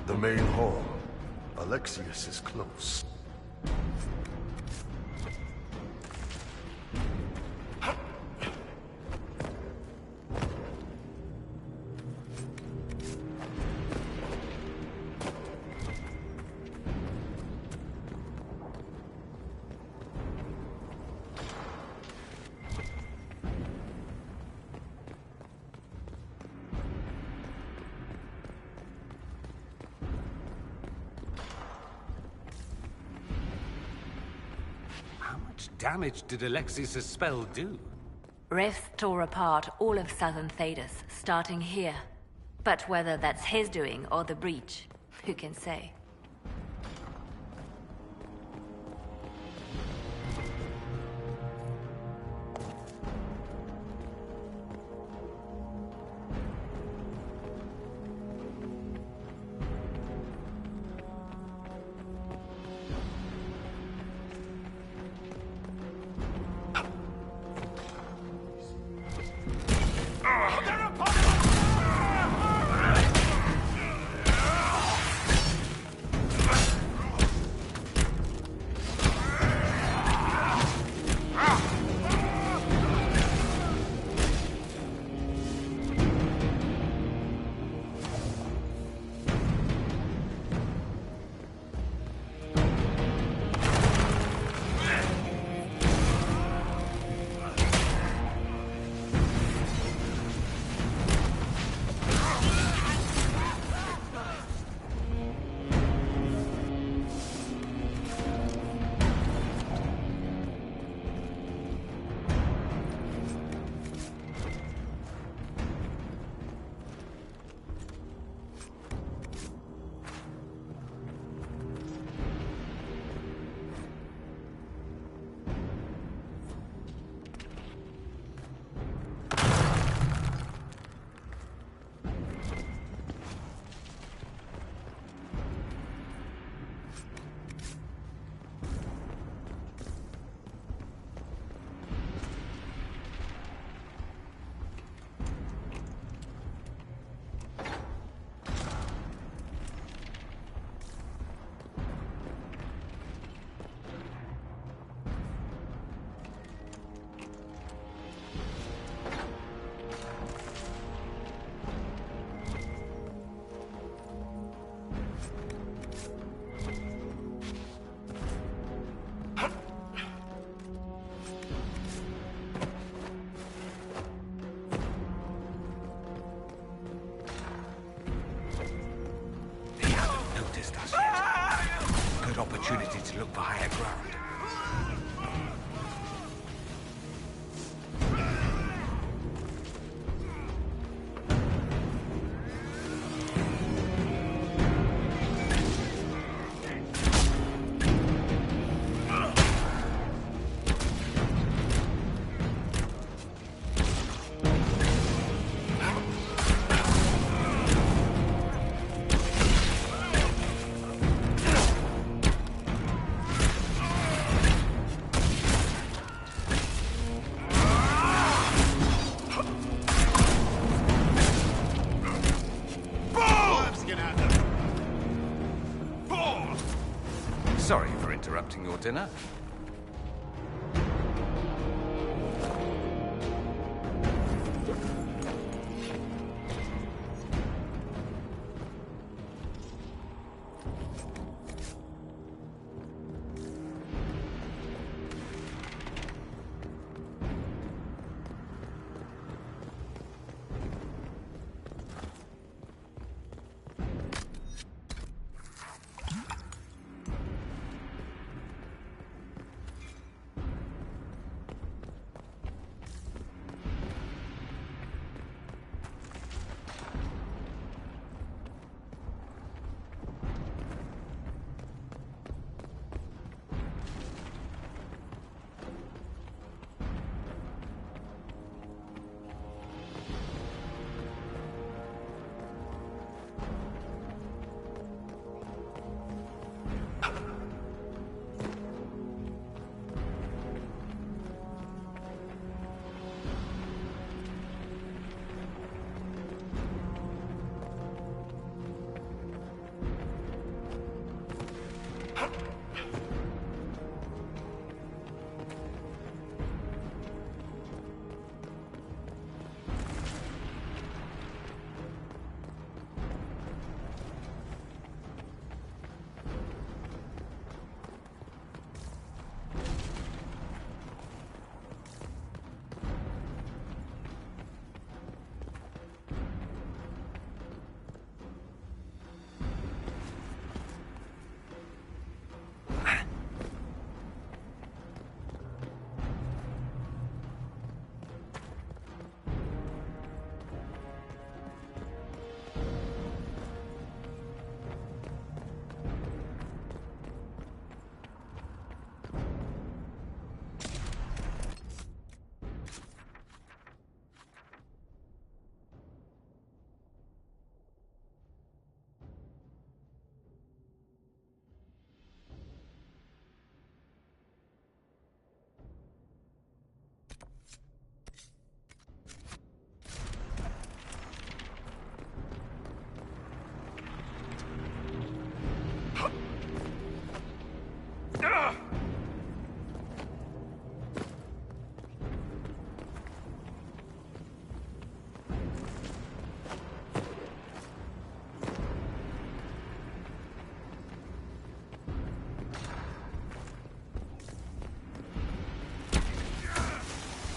The main hall. Alexius is close. Damage did Alexius' spell do? Rifts tore apart all of southern Thedas, starting here. But whether that's his doing or the breach, who can say? noticed us yet. Good opportunity to look for higher ground. Sorry for interrupting your dinner.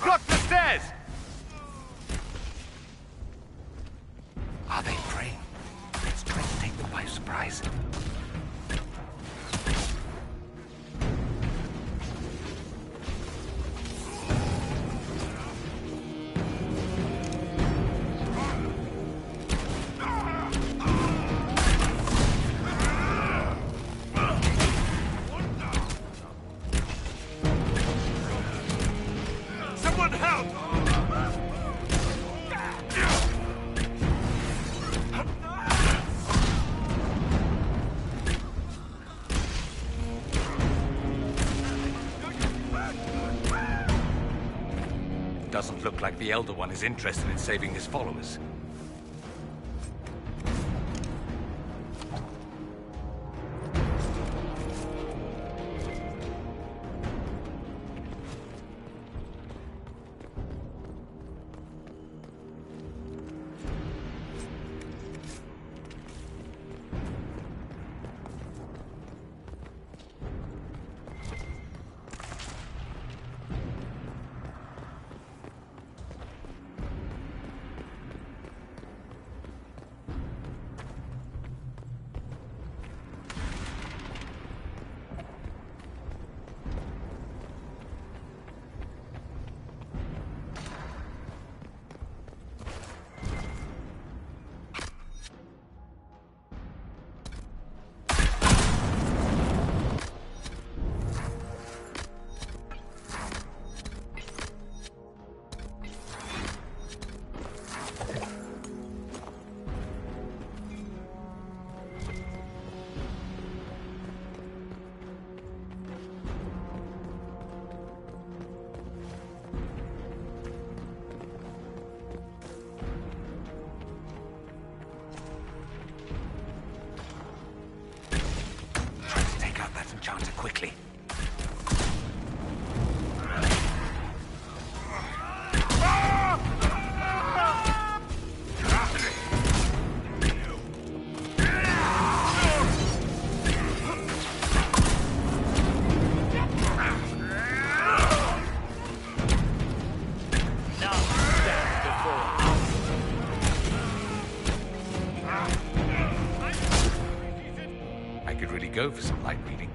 Block the stairs! Are they praying? Let's try to take them by surprise. Someone help! Doesn't look like the Elder One is interested in saving his followers. quickly. I could really go for some light reading.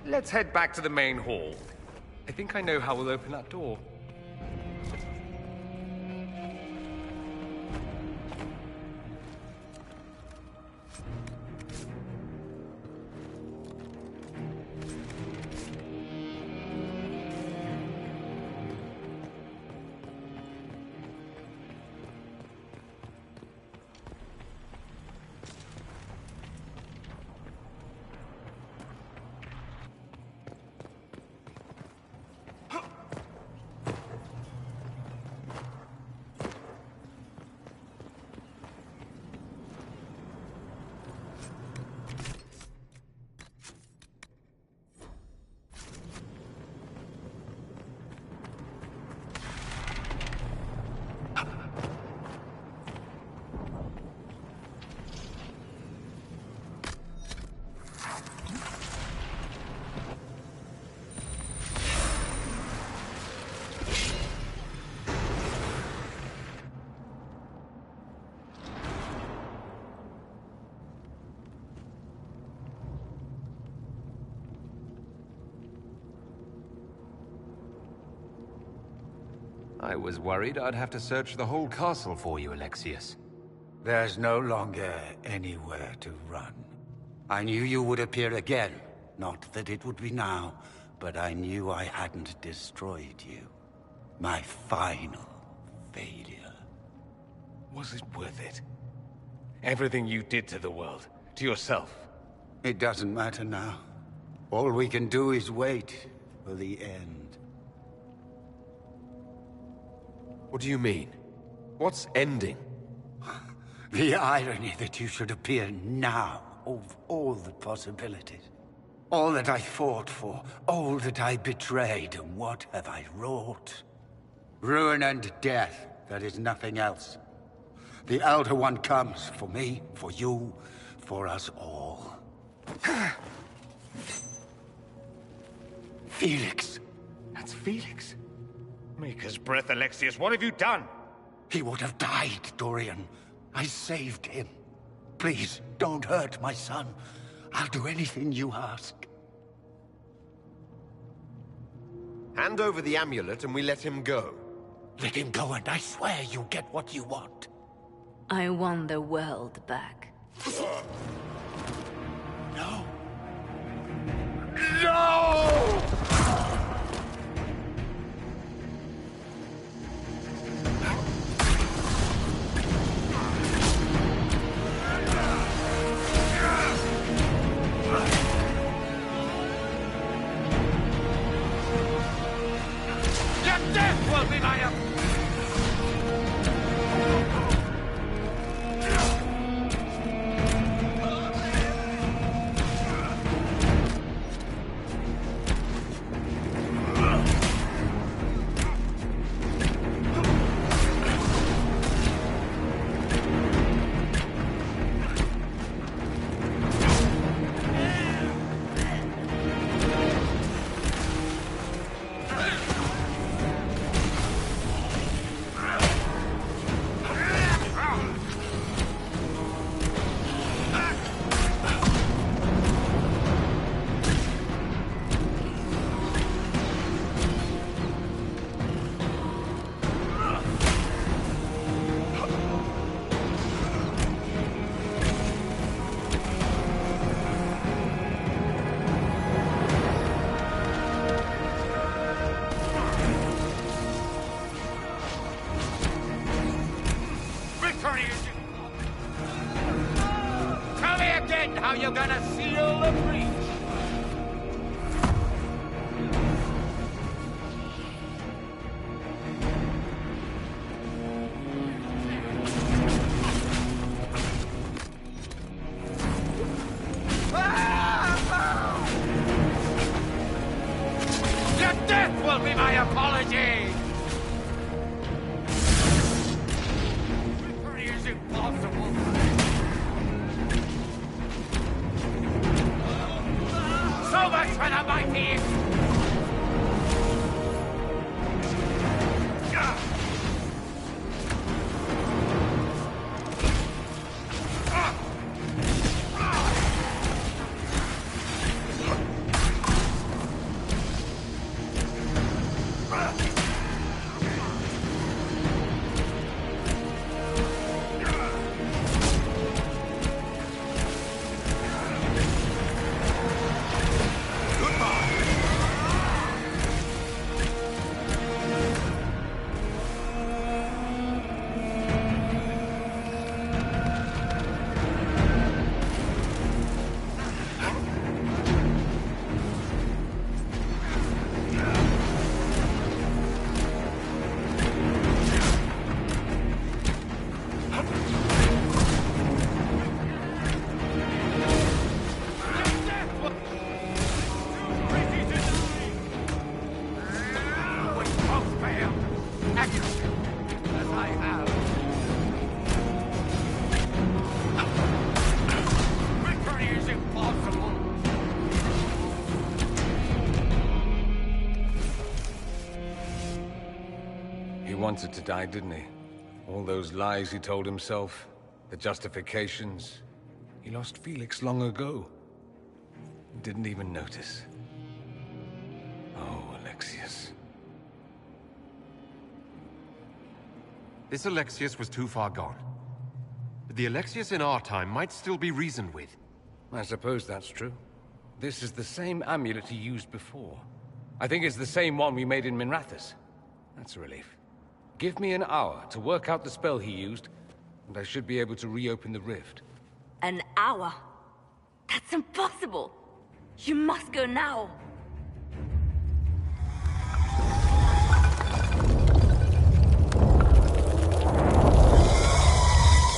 Let's head back to the main hall. I think I know how we'll open that door. I was worried I'd have to search the whole castle for you, Alexius. There's no longer anywhere to run. I knew you would appear again. Not that it would be now, but I knew I hadn't destroyed you. My final failure. Was it worth it? Everything you did to the world, to yourself. It doesn't matter now. All we can do is wait for the end. What do you mean? What's ending? The irony that you should appear now, of all the possibilities. All that I fought for, all that I betrayed, and what have I wrought? Ruin and death, that is nothing else. The Elder One comes for me, for you, for us all. Felix. That's Felix. Maker's breath, Alexius, what have you done? He would have died, Dorian. I saved him. Please, don't hurt my son. I'll do anything you ask. Hand over the amulet and we let him go. Let him go and I swear you'll get what you want. I want the world back. No. No! gonna seal the breach! Your death will be my apology! Victory is impossible! So much for the mighty! He wanted to die, didn't he? All those lies he told himself, the justifications. He lost Felix long ago. Didn't even notice. Oh, Alexius. This Alexius was too far gone. But the Alexius in our time might still be reasoned with. I suppose that's true. This is the same amulet he used before. I think it's the same one we made in Minrathous. That's a relief. Give me an hour to work out the spell he used, and I should be able to reopen the rift. An hour? That's impossible! You must go now!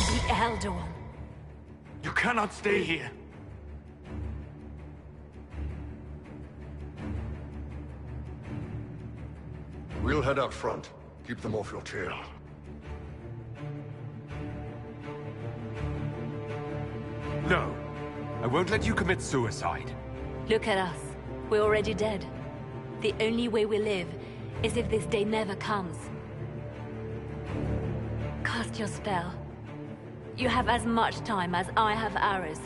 The Elder One. You cannot stay here. We'll head out front. Keep them off your tail. No. I won't let you commit suicide. Look at us. We're already dead. The only way we live is if this day never comes. Cast your spell. You have as much time as I have arrows.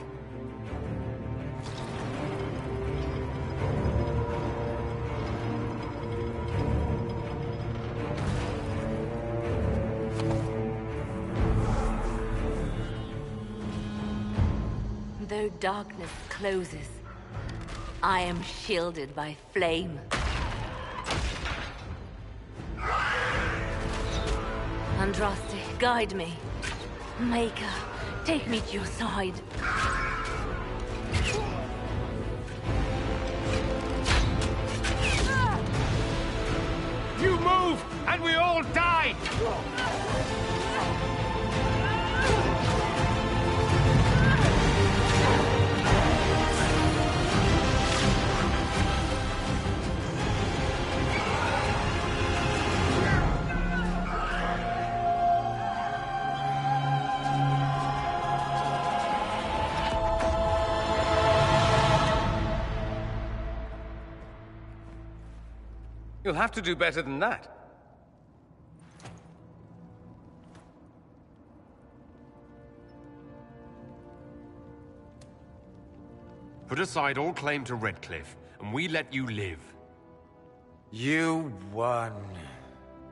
Though darkness closes, I am shielded by flame. Andraste, guide me. Maker, take me to your side. You move, and we all die! You'll have to do better than that. Put aside all claim to Redcliffe, and we let you live. You won.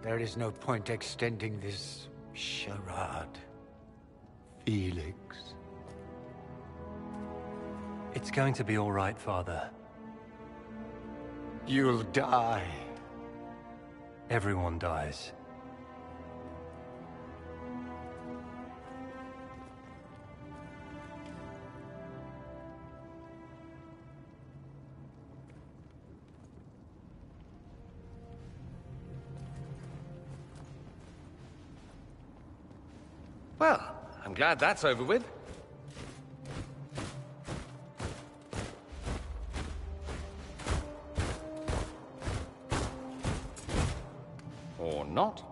There is no point extending this charade. Felix. It's going to be all right, Father. You'll die. Everyone dies. Well, I'm glad that's over with. Or not.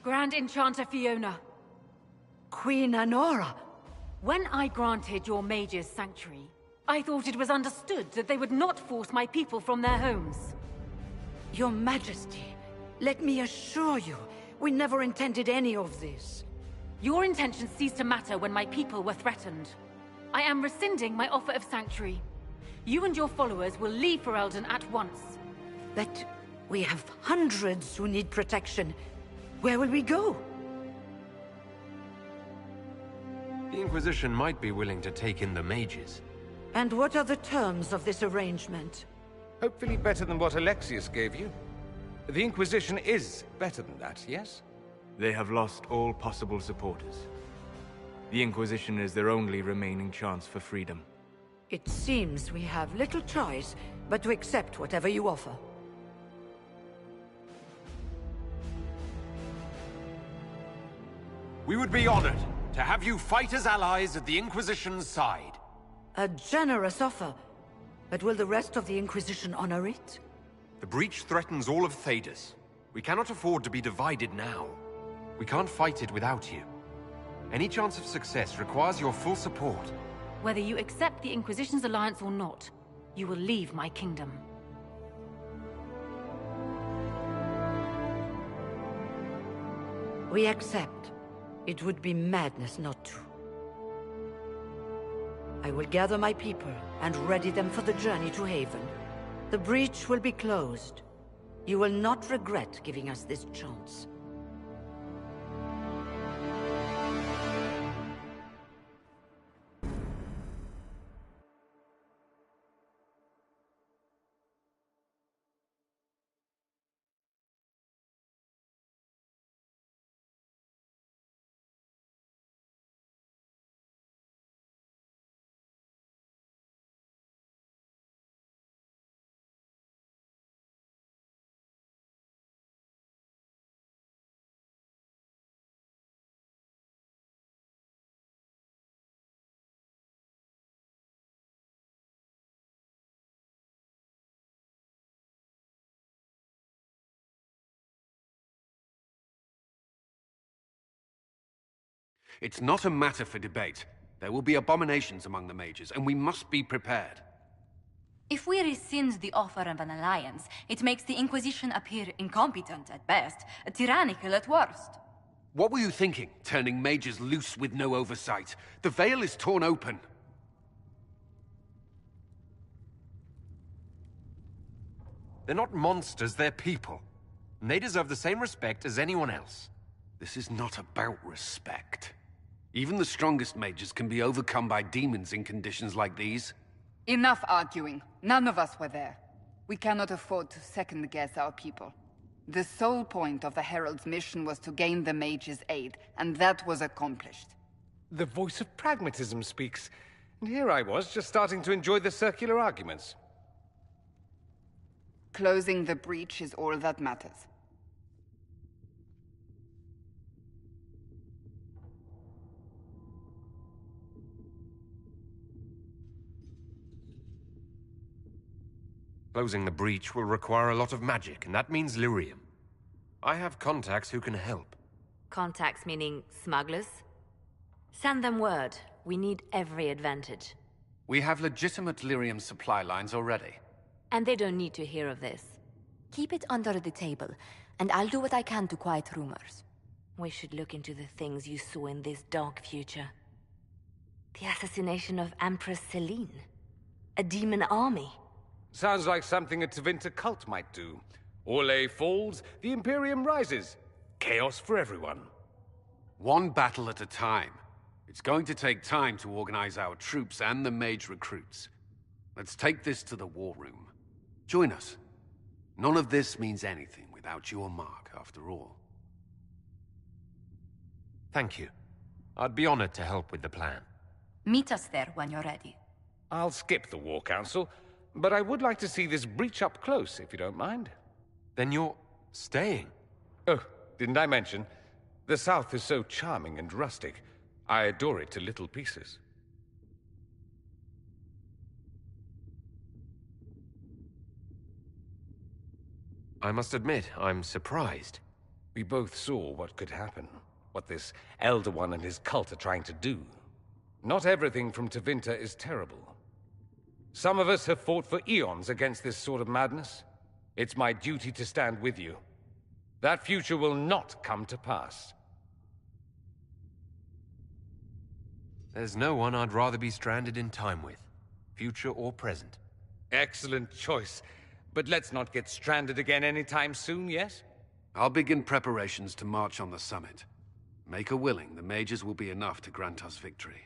Grand Enchanter Fiona. Queen Anora. When I granted your mages sanctuary, I thought it was understood that they would not force my people from their homes. Your Majesty, let me assure you, we never intended any of this. Your intentions ceased to matter when my people were threatened. I am rescinding my offer of sanctuary. You and your followers will leave Ferelden at once. But we have hundreds who need protection. Where will we go? The Inquisition might be willing to take in the mages. And what are the terms of this arrangement? Hopefully better than what Alexius gave you. The Inquisition is better than that, yes? They have lost all possible supporters. The Inquisition is their only remaining chance for freedom. It seems we have little choice but to accept whatever you offer. We would be honored to have you fight as allies at the Inquisition's side. A generous offer. But will the rest of the Inquisition honor it? The breach threatens all of Thedas. We cannot afford to be divided now. We can't fight it without you. Any chance of success requires your full support. Whether you accept the Inquisition's alliance or not, you will leave my kingdom. We accept. It would be madness not to. I will gather my people and ready them for the journey to Haven. The breach will be closed. You will not regret giving us this chance. It's not a matter for debate. There will be abominations among the mages, and we must be prepared. If we rescind the offer of an alliance, it makes the Inquisition appear incompetent at best, tyrannical at worst. What were you thinking, turning mages loose with no oversight? The veil is torn open. They're not monsters, they're people. And they deserve the same respect as anyone else. This is not about respect. Even the strongest mages can be overcome by demons in conditions like these. Enough arguing. None of us were there. We cannot afford to second-guess our people. The sole point of the Herald's mission was to gain the mage's aid, and that was accomplished. The voice of pragmatism speaks. And here I was, just starting to enjoy the circular arguments. Closing the breach is all that matters. Closing the breach will require a lot of magic, and that means lyrium. I have contacts who can help. Contacts meaning smugglers? Send them word. We need every advantage. We have legitimate lyrium supply lines already. And they don't need to hear of this. Keep it under the table, and I'll do what I can to quiet rumors. We should look into the things you saw in this dark future. The assassination of Empress Celine. A demon army. Sounds like something a Tevinter cult might do. Orlais falls, the Imperium rises. Chaos for everyone. One battle at a time. It's going to take time to organize our troops and the mage recruits. Let's take this to the war room. Join us. None of this means anything without your mark, after all. Thank you. I'd be honored to help with the plan. Meet us there when you're ready. I'll skip the War Council, but I would like to see this breach up close, if you don't mind. Then you're staying? Oh, didn't I mention? The South is so charming and rustic. I adore it to little pieces. I must admit, I'm surprised. We both saw what could happen, what this Elder One and his cult are trying to do. Not everything from Tevinter is terrible. Some of us have fought for eons against this sort of madness. It's my duty to stand with you. That future will not come to pass. There's no one I'd rather be stranded in time with, future or present. Excellent choice. But let's not get stranded again anytime soon, yes? I'll begin preparations to march on the summit. Maker willing, the mages will be enough to grant us victory.